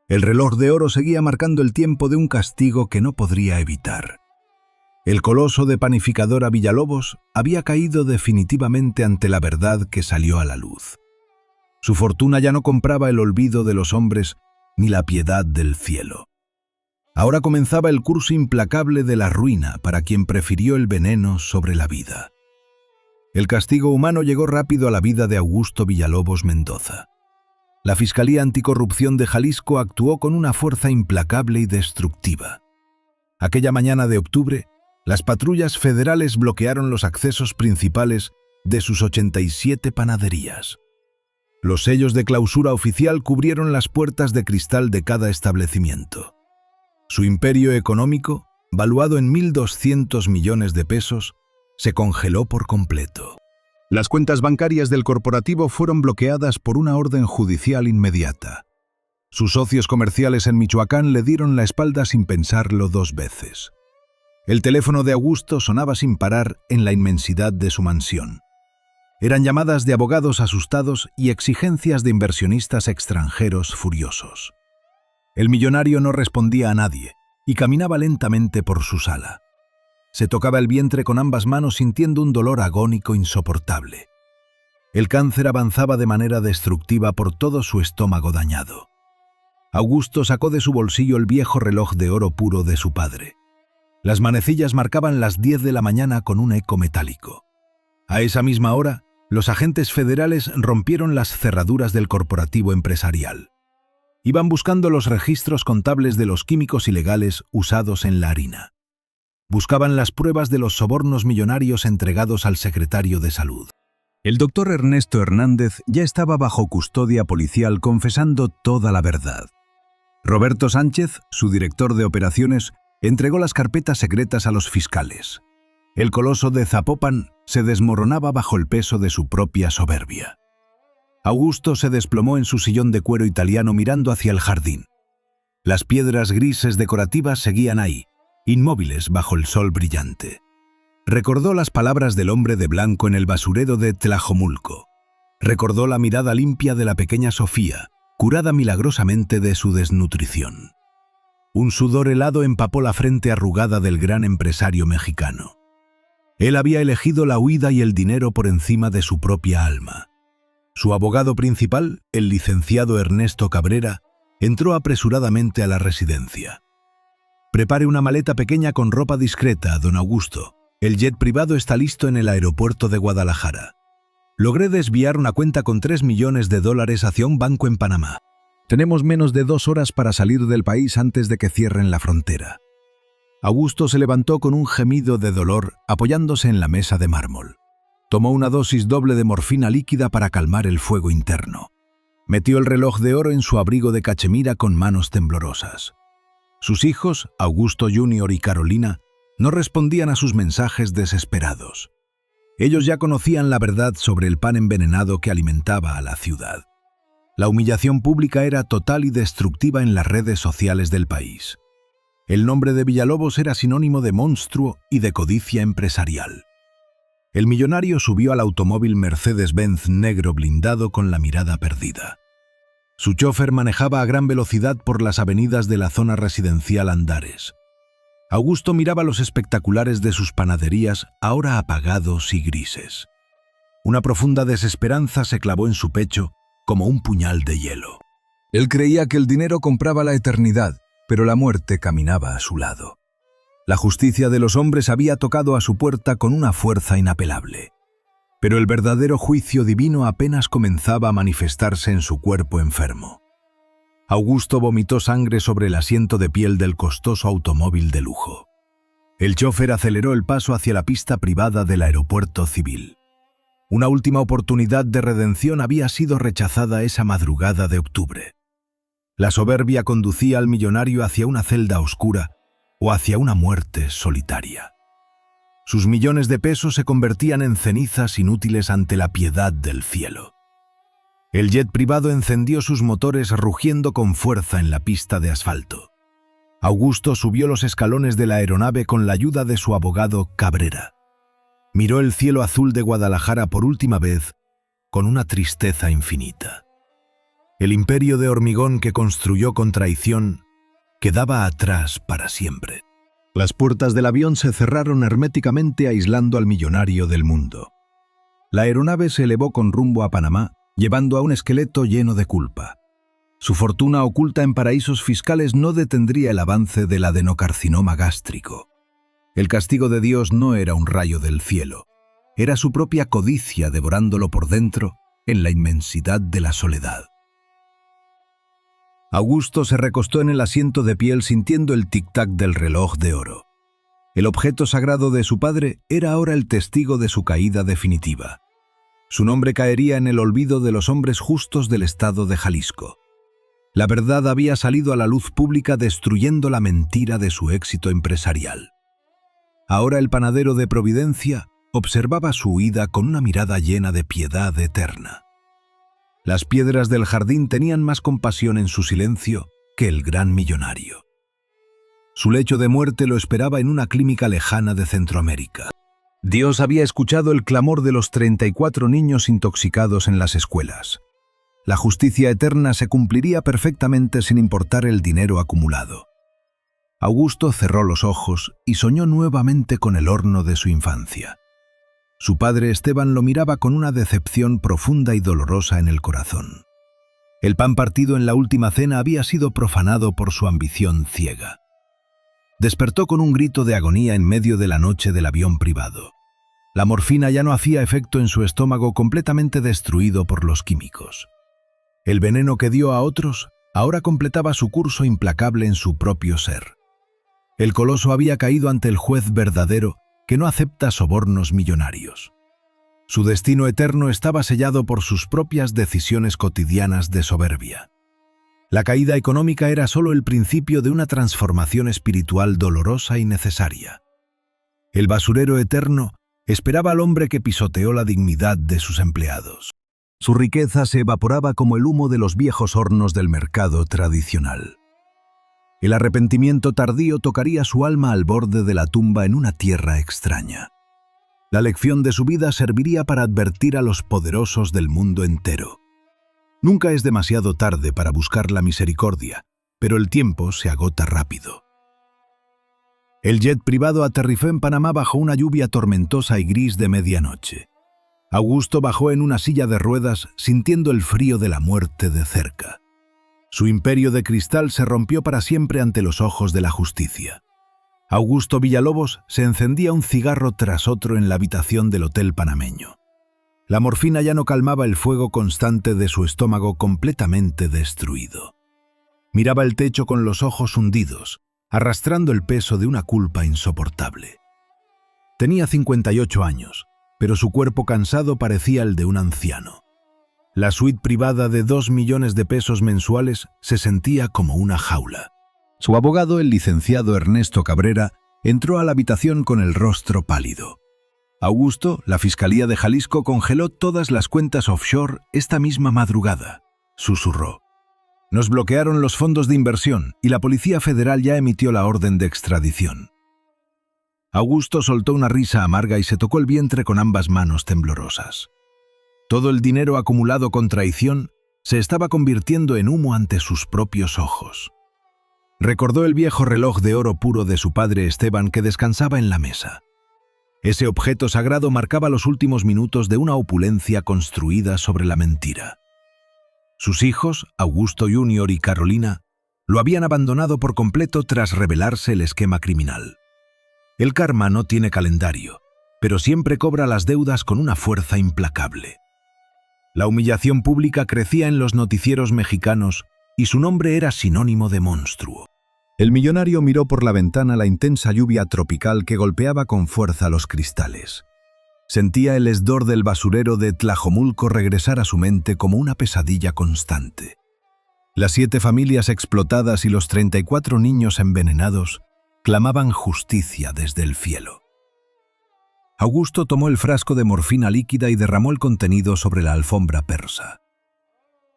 El reloj de oro seguía marcando el tiempo de un castigo que no podría evitar. El coloso de panificadora Villalobos había caído definitivamente ante la verdad que salió a la luz. Su fortuna ya no compraba el olvido de los hombres ni la piedad del cielo. Ahora comenzaba el curso implacable de la ruina para quien prefirió el veneno sobre la vida. El castigo humano llegó rápido a la vida de Augusto Villalobos Mendoza. La Fiscalía Anticorrupción de Jalisco actuó con una fuerza implacable y destructiva. Aquella mañana de octubre, las patrullas federales bloquearon los accesos principales de sus 87 panaderías. Los sellos de clausura oficial cubrieron las puertas de cristal de cada establecimiento. Su imperio económico, valuado en 1.200 millones de pesos, se congeló por completo. Las cuentas bancarias del corporativo fueron bloqueadas por una orden judicial inmediata. Sus socios comerciales en Michoacán le dieron la espalda sin pensarlo 2 veces. El teléfono de Augusto sonaba sin parar en la inmensidad de su mansión. Eran llamadas de abogados asustados y exigencias de inversionistas extranjeros furiosos. El millonario no respondía a nadie y caminaba lentamente por su sala. Se tocaba el vientre con ambas manos sintiendo un dolor agónico insoportable. El cáncer avanzaba de manera destructiva por todo su estómago dañado. Augusto sacó de su bolsillo el viejo reloj de oro puro de su padre. Las manecillas marcaban las 10 de la mañana con un eco metálico. A esa misma hora, los agentes federales rompieron las cerraduras del corporativo empresarial. Iban buscando los registros contables de los químicos ilegales usados en la harina. Buscaban las pruebas de los sobornos millonarios entregados al secretario de Salud. El doctor Ernesto Hernández ya estaba bajo custodia policial confesando toda la verdad. Roberto Sánchez, su director de operaciones, entregó las carpetas secretas a los fiscales. El coloso de Zapopan se desmoronaba bajo el peso de su propia soberbia. Augusto se desplomó en su sillón de cuero italiano mirando hacia el jardín. Las piedras grises decorativas seguían ahí, inmóviles bajo el sol brillante. Recordó las palabras del hombre de blanco en el basurero de Tlajomulco. Recordó la mirada limpia de la pequeña Sofía, curada milagrosamente de su desnutrición. Un sudor helado empapó la frente arrugada del gran empresario mexicano. Él había elegido la huida y el dinero por encima de su propia alma. Su abogado principal, el licenciado Ernesto Cabrera, entró apresuradamente a la residencia. «Prepare una maleta pequeña con ropa discreta, don Augusto. El jet privado está listo en el aeropuerto de Guadalajara. Logré desviar una cuenta con $3 millones hacia un banco en Panamá. Tenemos menos de 2 horas para salir del país antes de que cierren la frontera». Augusto se levantó con un gemido de dolor, apoyándose en la mesa de mármol. Tomó una dosis doble de morfina líquida para calmar el fuego interno. Metió el reloj de oro en su abrigo de cachemira con manos temblorosas. Sus hijos, Augusto Jr. y Carolina, no respondían a sus mensajes desesperados. Ellos ya conocían la verdad sobre el pan envenenado que alimentaba a la ciudad. La humillación pública era total y destructiva en las redes sociales del país. El nombre de Villalobos era sinónimo de monstruo y de codicia empresarial. El millonario subió al automóvil Mercedes-Benz negro blindado con la mirada perdida. Su chofer manejaba a gran velocidad por las avenidas de la zona residencial Andares. Augusto miraba los espectaculares de sus panaderías, ahora apagados y grises. Una profunda desesperanza se clavó en su pecho como un puñal de hielo. Él creía que el dinero compraba la eternidad, pero la muerte caminaba a su lado. La justicia de los hombres había tocado a su puerta con una fuerza inapelable. Pero el verdadero juicio divino apenas comenzaba a manifestarse en su cuerpo enfermo. Augusto vomitó sangre sobre el asiento de piel del costoso automóvil de lujo. El chofer aceleró el paso hacia la pista privada del aeropuerto civil. Una última oportunidad de redención había sido rechazada esa madrugada de octubre. La soberbia conducía al millonario hacia una celda oscura o hacia una muerte solitaria. Sus millones de pesos se convertían en cenizas inútiles ante la piedad del cielo. El jet privado encendió sus motores rugiendo con fuerza en la pista de asfalto. Augusto subió los escalones de la aeronave con la ayuda de su abogado Cabrera. Miró el cielo azul de Guadalajara por última vez con una tristeza infinita. El imperio de hormigón que construyó con traición quedaba atrás para siempre. Las puertas del avión se cerraron herméticamente aislando al millonario del mundo. La aeronave se elevó con rumbo a Panamá, llevando a un esqueleto lleno de culpa. Su fortuna oculta en paraísos fiscales no detendría el avance del adenocarcinoma gástrico. El castigo de Dios no era un rayo del cielo, era su propia codicia devorándolo por dentro en la inmensidad de la soledad. Augusto se recostó en el asiento de piel sintiendo el tic-tac del reloj de oro. El objeto sagrado de su padre era ahora el testigo de su caída definitiva. Su nombre caería en el olvido de los hombres justos del estado de Jalisco. La verdad había salido a la luz pública destruyendo la mentira de su éxito empresarial. Ahora el panadero de Providencia observaba su huida con una mirada llena de piedad eterna. Las piedras del jardín tenían más compasión en su silencio que el gran millonario. Su lecho de muerte lo esperaba en una clínica lejana de Centroamérica. Dios había escuchado el clamor de los 34 niños intoxicados en las escuelas. La justicia eterna se cumpliría perfectamente sin importar el dinero acumulado. Augusto cerró los ojos y soñó nuevamente con el horno de su infancia. Su padre Esteban lo miraba con una decepción profunda y dolorosa en el corazón. El pan partido en la última cena había sido profanado por su ambición ciega. Despertó con un grito de agonía en medio de la noche del avión privado. La morfina ya no hacía efecto en su estómago completamente destruido por los químicos. El veneno que dio a otros ahora completaba su curso implacable en su propio ser. El coloso había caído ante el juez verdadero que no acepta sobornos millonarios. Su destino eterno estaba sellado por sus propias decisiones cotidianas de soberbia. La caída económica era solo el principio de una transformación espiritual dolorosa y necesaria. El basurero eterno esperaba al hombre que pisoteó la dignidad de sus empleados. Su riqueza se evaporaba como el humo de los viejos hornos del mercado tradicional. El arrepentimiento tardío tocaría su alma al borde de la tumba en una tierra extraña. La lección de su vida serviría para advertir a los poderosos del mundo entero. Nunca es demasiado tarde para buscar la misericordia, pero el tiempo se agota rápido. El jet privado aterrizó en Panamá bajo una lluvia tormentosa y gris de medianoche. Augusto bajó en una silla de ruedas sintiendo el frío de la muerte de cerca. Su imperio de cristal se rompió para siempre ante los ojos de la justicia. Augusto Villalobos se encendía un cigarro tras otro en la habitación del hotel panameño. La morfina ya no calmaba el fuego constante de su estómago completamente destruido. Miraba el techo con los ojos hundidos, arrastrando el peso de una culpa insoportable. Tenía 58 años, pero su cuerpo cansado parecía el de un anciano. La suite privada de 2 millones de pesos mensuales se sentía como una jaula. Su abogado, el licenciado Ernesto Cabrera, entró a la habitación con el rostro pálido. Augusto, la Fiscalía de Jalisco congeló todas las cuentas offshore esta misma madrugada, susurró. Nos bloquearon los fondos de inversión y la Policía Federal ya emitió la orden de extradición. Augusto soltó una risa amarga y se tocó el vientre con ambas manos temblorosas. Todo el dinero acumulado con traición se estaba convirtiendo en humo ante sus propios ojos. Recordó el viejo reloj de oro puro de su padre Esteban que descansaba en la mesa. Ese objeto sagrado marcaba los últimos minutos de una opulencia construida sobre la mentira. Sus hijos, Augusto Jr. y Carolina, lo habían abandonado por completo tras revelarse el esquema criminal. El karma no tiene calendario, pero siempre cobra las deudas con una fuerza implacable. La humillación pública crecía en los noticieros mexicanos y su nombre era sinónimo de monstruo. El millonario miró por la ventana la intensa lluvia tropical que golpeaba con fuerza los cristales. Sentía el hedor del basurero de Tlajomulco regresar a su mente como una pesadilla constante. Las 7 familias explotadas y los 34 niños envenenados clamaban justicia desde el cielo. Augusto tomó el frasco de morfina líquida y derramó el contenido sobre la alfombra persa.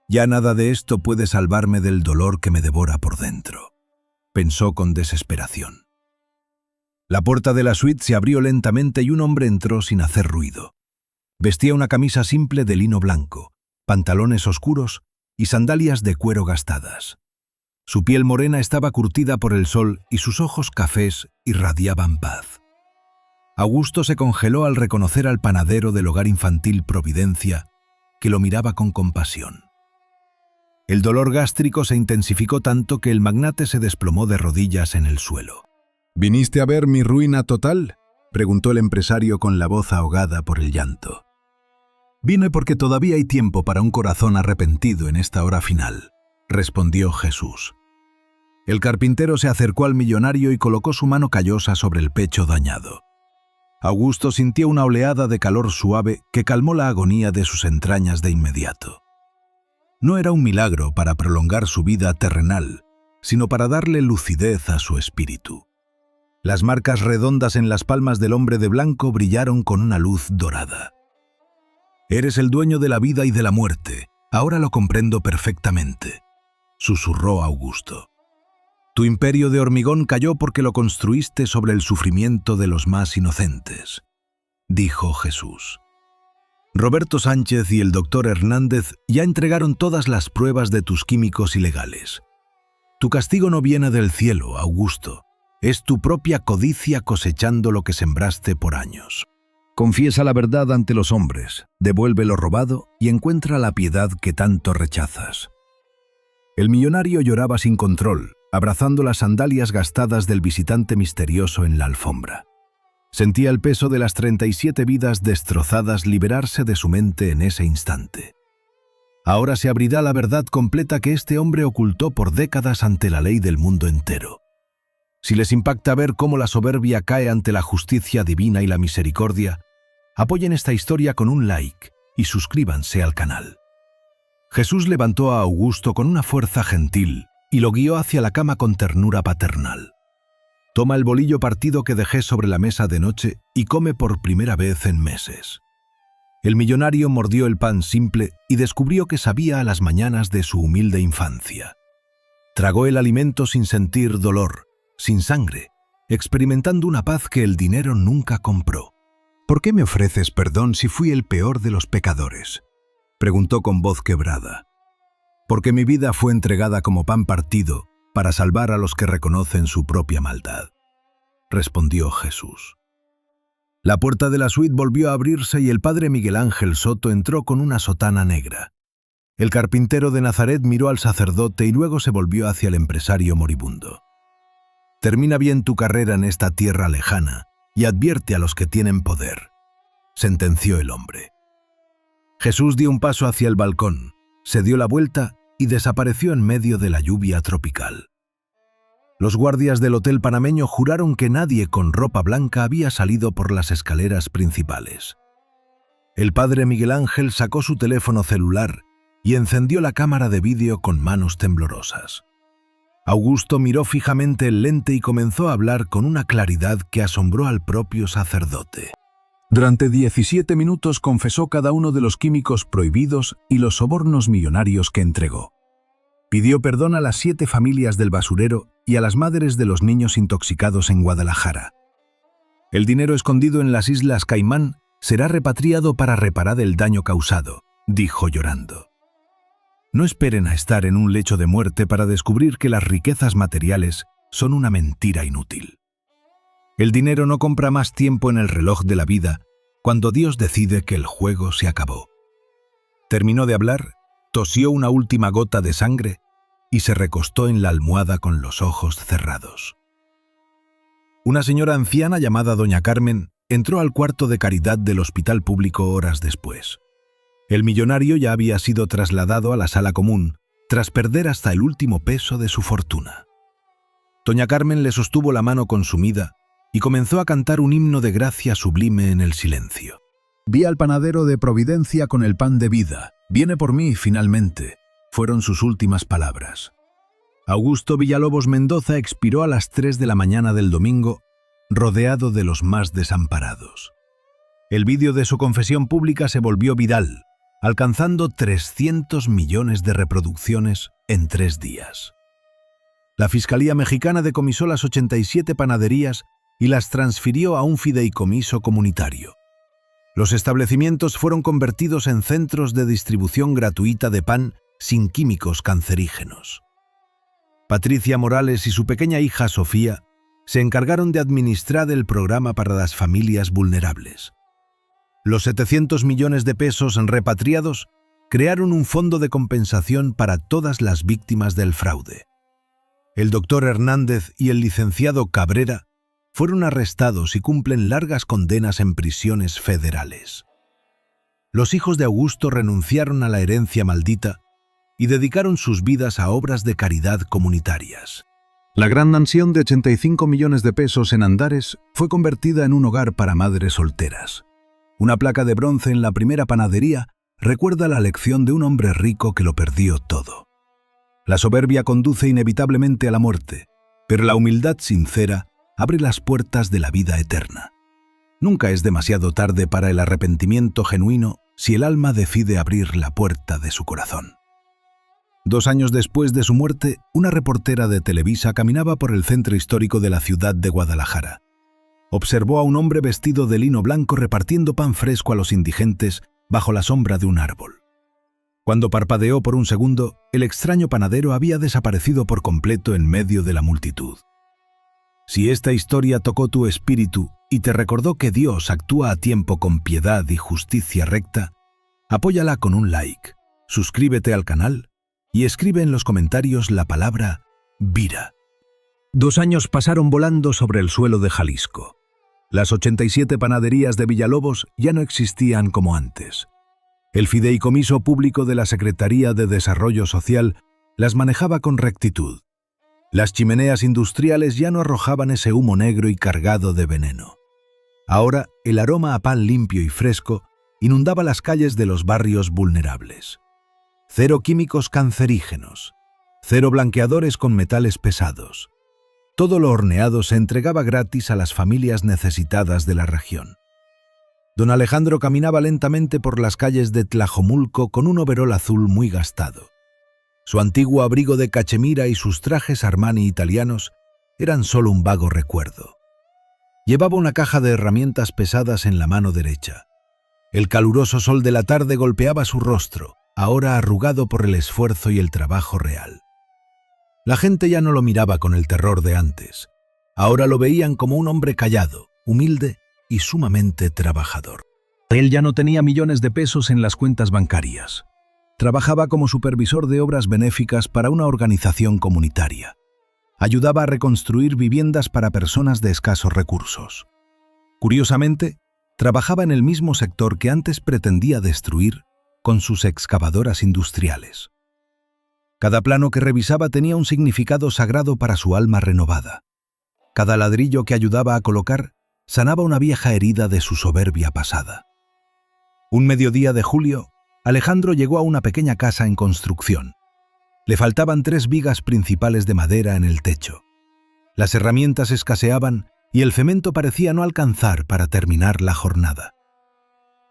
Ya nada de esto puede salvarme del dolor que me devora por dentro, pensó con desesperación. La puerta de la suite se abrió lentamente y un hombre entró sin hacer ruido. Vestía una camisa simple de lino blanco, pantalones oscuros y sandalias de cuero gastadas. Su piel morena estaba curtida por el sol y sus ojos cafés irradiaban paz. Augusto se congeló al reconocer al panadero del hogar infantil Providencia, que lo miraba con compasión. El dolor gástrico se intensificó tanto que el magnate se desplomó de rodillas en el suelo. «¿Viniste a ver mi ruina total?», preguntó el empresario con la voz ahogada por el llanto. «Vine porque todavía hay tiempo para un corazón arrepentido en esta hora final», respondió Jesús. El carpintero se acercó al millonario y colocó su mano callosa sobre el pecho dañado. Augusto sintió una oleada de calor suave que calmó la agonía de sus entrañas de inmediato. No era un milagro para prolongar su vida terrenal, sino para darle lucidez a su espíritu. Las marcas redondas en las palmas del hombre de blanco brillaron con una luz dorada. «Eres el dueño de la vida y de la muerte, ahora lo comprendo perfectamente», susurró Augusto. «Tu imperio de hormigón cayó porque lo construiste sobre el sufrimiento de los más inocentes», dijo Jesús. «Roberto Sánchez y el doctor Hernández ya entregaron todas las pruebas de tus químicos ilegales. Tu castigo no viene del cielo, Augusto. Es tu propia codicia cosechando lo que sembraste por años. Confiesa la verdad ante los hombres, devuelve lo robado y encuentra la piedad que tanto rechazas». El millonario lloraba sin control, abrazando las sandalias gastadas del visitante misterioso en la alfombra. Sentía el peso de las 37 vidas destrozadas liberarse de su mente en ese instante. Ahora se abrirá la verdad completa que este hombre ocultó por décadas ante la ley del mundo entero. Si les impacta ver cómo la soberbia cae ante la justicia divina y la misericordia, apoyen esta historia con un like y suscríbanse al canal. Jesús levantó a Augusto con una fuerza gentil y lo guió hacia la cama con ternura paternal. Toma el bolillo partido que dejé sobre la mesa de noche y come por primera vez en meses. El millonario mordió el pan simple y descubrió que sabía a las mañanas de su humilde infancia. Tragó el alimento sin sentir dolor, sin sangre, experimentando una paz que el dinero nunca compró. ¿Por qué me ofreces perdón si fui el peor de los pecadores?, preguntó con voz quebrada. Porque mi vida fue entregada como pan partido para salvar a los que reconocen su propia maldad, respondió Jesús. La puerta de la suite volvió a abrirse y el padre Miguel Ángel Soto entró con una sotana negra. El carpintero de Nazaret miró al sacerdote y luego se volvió hacia el empresario moribundo. Termina bien tu carrera en esta tierra lejana y advierte a los que tienen poder, sentenció el hombre. Jesús dio un paso hacia el balcón, se dio la vuelta y desapareció en medio de la lluvia tropical. Los guardias del hotel panameño juraron que nadie con ropa blanca había salido por las escaleras principales. El padre Miguel Ángel sacó su teléfono celular y encendió la cámara de vídeo con manos temblorosas. Augusto miró fijamente el lente y comenzó a hablar con una claridad que asombró al propio sacerdote. Durante 17 minutos confesó cada uno de los químicos prohibidos y los sobornos millonarios que entregó. Pidió perdón a las 7 familias del basurero y a las madres de los niños intoxicados en Guadalajara. El dinero escondido en las Islas Caimán será repatriado para reparar el daño causado, dijo llorando. No esperen a estar en un lecho de muerte para descubrir que las riquezas materiales son una mentira inútil. El dinero no compra más tiempo en el reloj de la vida cuando Dios decide que el juego se acabó. Terminó de hablar, tosió una última gota de sangre y se recostó en la almohada con los ojos cerrados. Una señora anciana llamada doña Carmen entró al cuarto de caridad del hospital público horas después. El millonario ya había sido trasladado a la sala común tras perder hasta el último peso de su fortuna. Doña Carmen le sostuvo la mano consumida y comenzó a cantar un himno de gracia sublime en el silencio. Vi al panadero de Providencia con el pan de vida. Viene por mí, finalmente, fueron sus últimas palabras. Augusto Villalobos Mendoza expiró a las 3 de la mañana del domingo, rodeado de los más desamparados. El vídeo de su confesión pública se volvió viral, alcanzando 300 millones de reproducciones en 3 días. La Fiscalía Mexicana decomisó las 87 panaderías y las transfirió a un fideicomiso comunitario. Los establecimientos fueron convertidos en centros de distribución gratuita de pan sin químicos cancerígenos. Patricia Morales y su pequeña hija Sofía se encargaron de administrar el programa para las familias vulnerables. Los 700 millones de pesos repatriados crearon un fondo de compensación para todas las víctimas del fraude. El doctor Hernández y el licenciado Cabrera fueron arrestados y cumplen largas condenas en prisiones federales. Los hijos de Augusto renunciaron a la herencia maldita y dedicaron sus vidas a obras de caridad comunitarias. La gran mansión de 85 millones de pesos en Andares fue convertida en un hogar para madres solteras. Una placa de bronce en la primera panadería recuerda la lección de un hombre rico que lo perdió todo. La soberbia conduce inevitablemente a la muerte, pero la humildad sincera abre las puertas de la vida eterna. Nunca es demasiado tarde para el arrepentimiento genuino si el alma decide abrir la puerta de su corazón. 2 años después de su muerte, una reportera de Televisa caminaba por el centro histórico de la ciudad de Guadalajara. Observó a un hombre vestido de lino blanco repartiendo pan fresco a los indigentes bajo la sombra de un árbol. Cuando parpadeó por un segundo, el extraño panadero había desaparecido por completo en medio de la multitud. Si esta historia tocó tu espíritu y te recordó que Dios actúa a tiempo con piedad y justicia recta, apóyala con un like, suscríbete al canal y escribe en los comentarios la palabra Vira. 2 años pasaron volando sobre el suelo de Jalisco. Las 87 panaderías de Villalobos ya no existían como antes. El fideicomiso público de la Secretaría de Desarrollo Social las manejaba con rectitud. Las chimeneas industriales ya no arrojaban ese humo negro y cargado de veneno. Ahora, el aroma a pan limpio y fresco inundaba las calles de los barrios vulnerables. 0 químicos cancerígenos, 0 blanqueadores con metales pesados. Todo lo horneado se entregaba gratis a las familias necesitadas de la región. Don Alejandro caminaba lentamente por las calles de Tlajomulco con un overol azul muy gastado. Su antiguo abrigo de cachemira y sus trajes Armani italianos eran solo un vago recuerdo. Llevaba una caja de herramientas pesadas en la mano derecha. El caluroso sol de la tarde golpeaba su rostro, ahora arrugado por el esfuerzo y el trabajo real. La gente ya no lo miraba con el terror de antes. Ahora lo veían como un hombre callado, humilde y sumamente trabajador. Él ya no tenía millones de pesos en las cuentas bancarias. Trabajaba como supervisor de obras benéficas para una organización comunitaria. Ayudaba a reconstruir viviendas para personas de escasos recursos. Curiosamente, trabajaba en el mismo sector que antes pretendía destruir con sus excavadoras industriales. Cada plano que revisaba tenía un significado sagrado para su alma renovada. Cada ladrillo que ayudaba a colocar sanaba una vieja herida de su soberbia pasada. Un mediodía de julio, Alejandro llegó a una pequeña casa en construcción. Le faltaban 3 vigas principales de madera en el techo. Las herramientas escaseaban y el cemento parecía no alcanzar para terminar la jornada.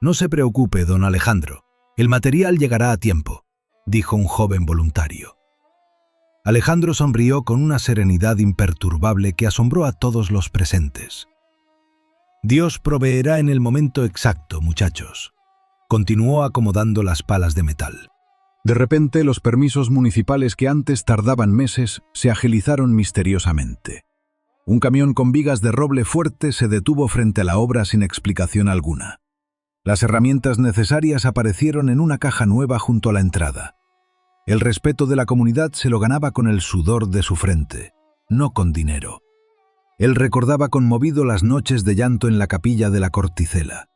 «No se preocupe, don Alejandro, el material llegará a tiempo», dijo un joven voluntario. Alejandro sonrió con una serenidad imperturbable que asombró a todos los presentes. «Dios proveerá en el momento exacto, muchachos», continuó acomodando las palas de metal. De repente, los permisos municipales que antes tardaban meses se agilizaron misteriosamente. Un camión con vigas de roble fuerte se detuvo frente a la obra sin explicación alguna. Las herramientas necesarias aparecieron en una caja nueva junto a la entrada. El respeto de la comunidad se lo ganaba con el sudor de su frente, no con dinero. Él recordaba conmovido las noches de llanto en la capilla de la Corticela.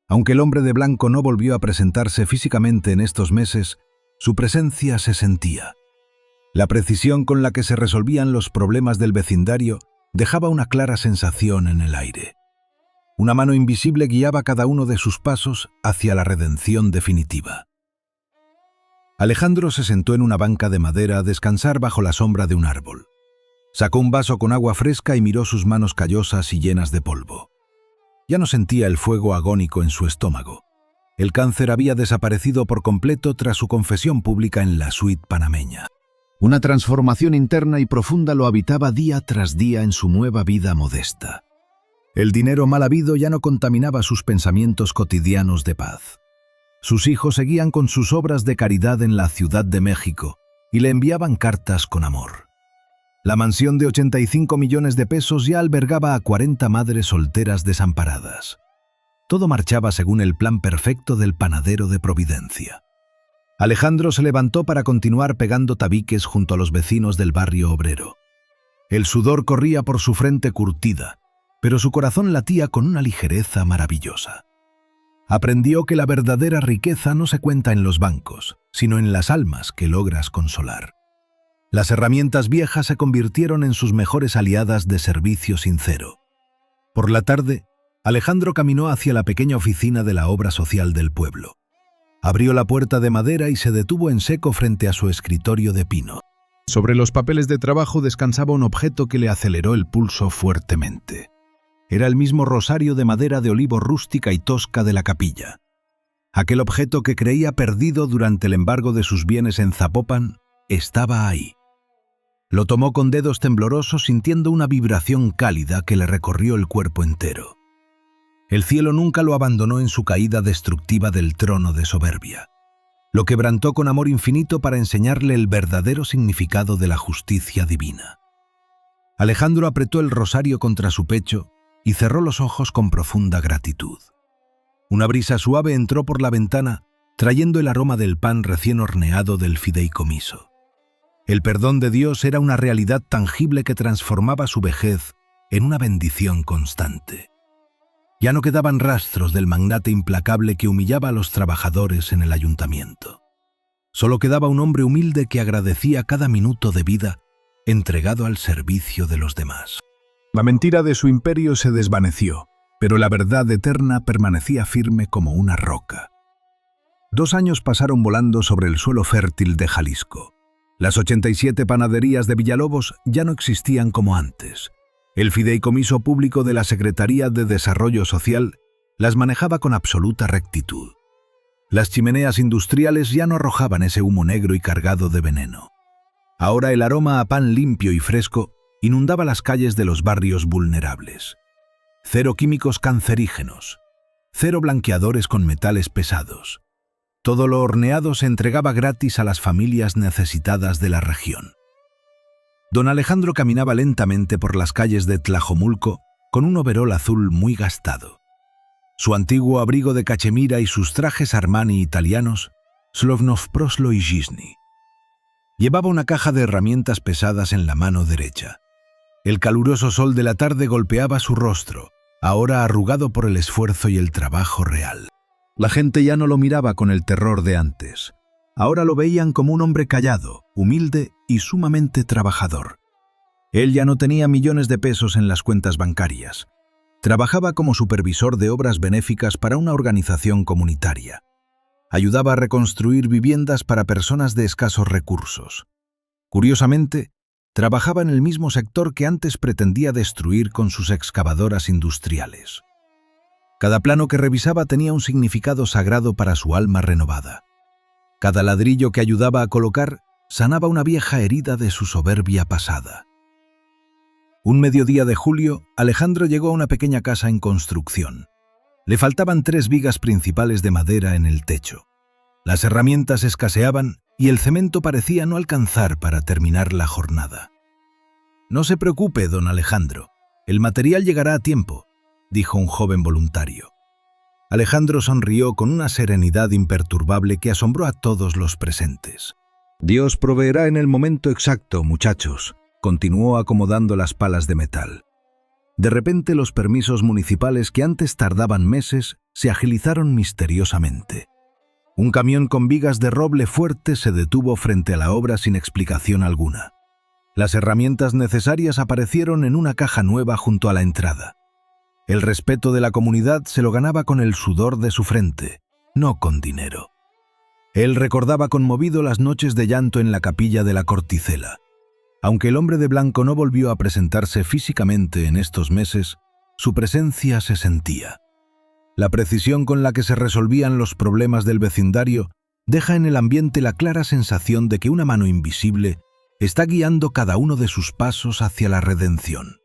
Aunque el hombre de blanco no volvió a presentarse físicamente en estos meses, su presencia se sentía. La precisión con la que se resolvían los problemas del vecindario dejaba una clara sensación en el aire. Una mano invisible guiaba cada uno de sus pasos hacia la redención definitiva. Alejandro se sentó en una banca de madera a descansar bajo la sombra de un árbol. Sacó un vaso con agua fresca y miró sus manos callosas y llenas de polvo. Ya no sentía el fuego agónico en su estómago. El cáncer había desaparecido por completo tras su confesión pública en la suite panameña. Una transformación interna y profunda lo habitaba día tras día en su nueva vida modesta. El dinero mal habido ya no contaminaba sus pensamientos cotidianos de paz. Sus hijos seguían con sus obras de caridad en la Ciudad de México y le enviaban cartas con amor. La mansión de 85 millones de pesos ya albergaba a 40 madres solteras desamparadas. Todo marchaba según el plan perfecto del panadero de Providencia. Alejandro se levantó para continuar pegando tabiques junto a los vecinos del barrio obrero. El sudor corría por su frente curtida, pero su corazón latía con una ligereza maravillosa. Aprendió que la verdadera riqueza no se cuenta en los bancos, sino en las almas que logras consolar. Las herramientas viejas se convirtieron en sus mejores aliadas de servicio sincero. Por la tarde, Alejandro caminó hacia la pequeña oficina de la obra social del pueblo. Abrió la puerta de madera y se detuvo en seco frente a su escritorio de pino. Sobre los papeles de trabajo descansaba un objeto que le aceleró el pulso fuertemente. Era el mismo rosario de madera de olivo rústica y tosca de la capilla. Aquel objeto que creía perdido durante el embargo de sus bienes en Zapopan estaba ahí. Lo tomó con dedos temblorosos, sintiendo una vibración cálida que le recorrió el cuerpo entero. El cielo nunca lo abandonó en su caída destructiva del trono de soberbia. Lo quebrantó con amor infinito para enseñarle el verdadero significado de la justicia divina. Alejandro apretó el rosario contra su pecho y cerró los ojos con profunda gratitud. Una brisa suave entró por la ventana, trayendo el aroma del pan recién horneado del fideicomiso. El perdón de Dios era una realidad tangible que transformaba su vejez en una bendición constante. Ya no quedaban rastros del magnate implacable que humillaba a los trabajadores en el ayuntamiento. Solo quedaba un hombre humilde que agradecía cada minuto de vida entregado al servicio de los demás. La mentira de su imperio se desvaneció, pero la verdad eterna permanecía firme como una roca. 2 años pasaron volando sobre el suelo fértil de Jalisco. Las 87 panaderías de Villalobos ya no existían como antes. El fideicomiso público de la Secretaría de Desarrollo Social las manejaba con absoluta rectitud. Las chimeneas industriales ya no arrojaban ese humo negro y cargado de veneno. Ahora el aroma a pan limpio y fresco inundaba las calles de los barrios vulnerables. 0 químicos cancerígenos, 0 blanqueadores con metales pesados. Todo lo horneado se entregaba gratis a las familias necesitadas de la región. Don Alejandro caminaba lentamente por las calles de Tlajomulco con un overol azul muy gastado. Su antiguo abrigo de cachemira y sus trajes Armani italianos, Slovnov Proslo y Gisny. Llevaba una caja de herramientas pesadas en la mano derecha. El caluroso sol de la tarde golpeaba su rostro, ahora arrugado por el esfuerzo y el trabajo real. La gente ya no lo miraba con el terror de antes. Ahora lo veían como un hombre callado, humilde y sumamente trabajador. Él ya no tenía millones de pesos en las cuentas bancarias. Trabajaba como supervisor de obras benéficas para una organización comunitaria. Ayudaba a reconstruir viviendas para personas de escasos recursos. Curiosamente, trabajaba en el mismo sector que antes pretendía destruir con sus excavadoras industriales. Cada plano que revisaba tenía un significado sagrado para su alma renovada. Cada ladrillo que ayudaba a colocar sanaba una vieja herida de su soberbia pasada. Un mediodía de julio, Alejandro llegó a una pequeña casa en construcción. Le faltaban 3 vigas principales de madera en el techo. Las herramientas escaseaban y el cemento parecía no alcanzar para terminar la jornada. «No se preocupe, don Alejandro, el material llegará a tiempo», dijo un joven voluntario. Alejandro sonrió con una serenidad imperturbable que asombró a todos los presentes. «Dios proveerá en el momento exacto, muchachos», continuó acomodando las palas de metal. De repente los permisos municipales que antes tardaban meses se agilizaron misteriosamente. Un camión con vigas de roble fuerte se detuvo frente a la obra sin explicación alguna. Las herramientas necesarias aparecieron en una caja nueva junto a la entrada. El respeto de la comunidad se lo ganaba con el sudor de su frente, no con dinero. Él recordaba conmovido las noches de llanto en la capilla de la Corticela. Aunque el hombre de blanco no volvió a presentarse físicamente en estos meses, su presencia se sentía. La precisión con la que se resolvían los problemas del vecindario deja en el ambiente la clara sensación de que una mano invisible está guiando cada uno de sus pasos hacia la redención.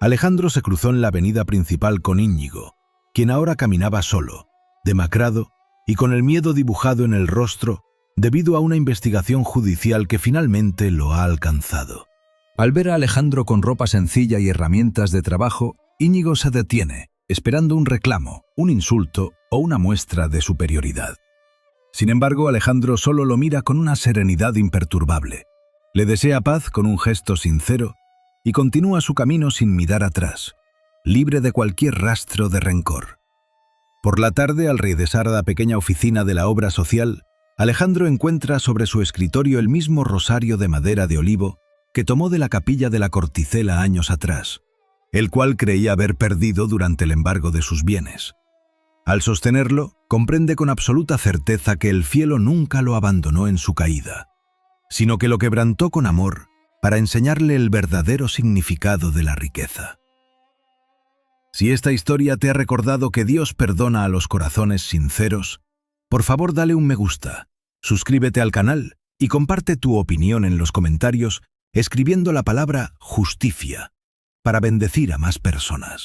Alejandro se cruzó en la avenida principal con Íñigo, quien ahora caminaba solo, demacrado y con el miedo dibujado en el rostro debido a una investigación judicial que finalmente lo ha alcanzado. Al ver a Alejandro con ropa sencilla y herramientas de trabajo, Íñigo se detiene, esperando un reclamo, un insulto o una muestra de superioridad. Sin embargo, Alejandro solo lo mira con una serenidad imperturbable. Le desea paz con un gesto sincero y continúa su camino sin mirar atrás, libre de cualquier rastro de rencor. Por la tarde, al regresar a la pequeña oficina de la obra social, Alejandro encuentra sobre su escritorio el mismo rosario de madera de olivo que tomó de la capilla de la Corticela años atrás, el cual creía haber perdido durante el embargo de sus bienes. Al sostenerlo, comprende con absoluta certeza que el cielo nunca lo abandonó en su caída, sino que lo quebrantó con amor para enseñarle el verdadero significado de la riqueza. Si esta historia te ha recordado que Dios perdona a los corazones sinceros, por favor dale un me gusta, suscríbete al canal y comparte tu opinión en los comentarios escribiendo la palabra justicia para bendecir a más personas.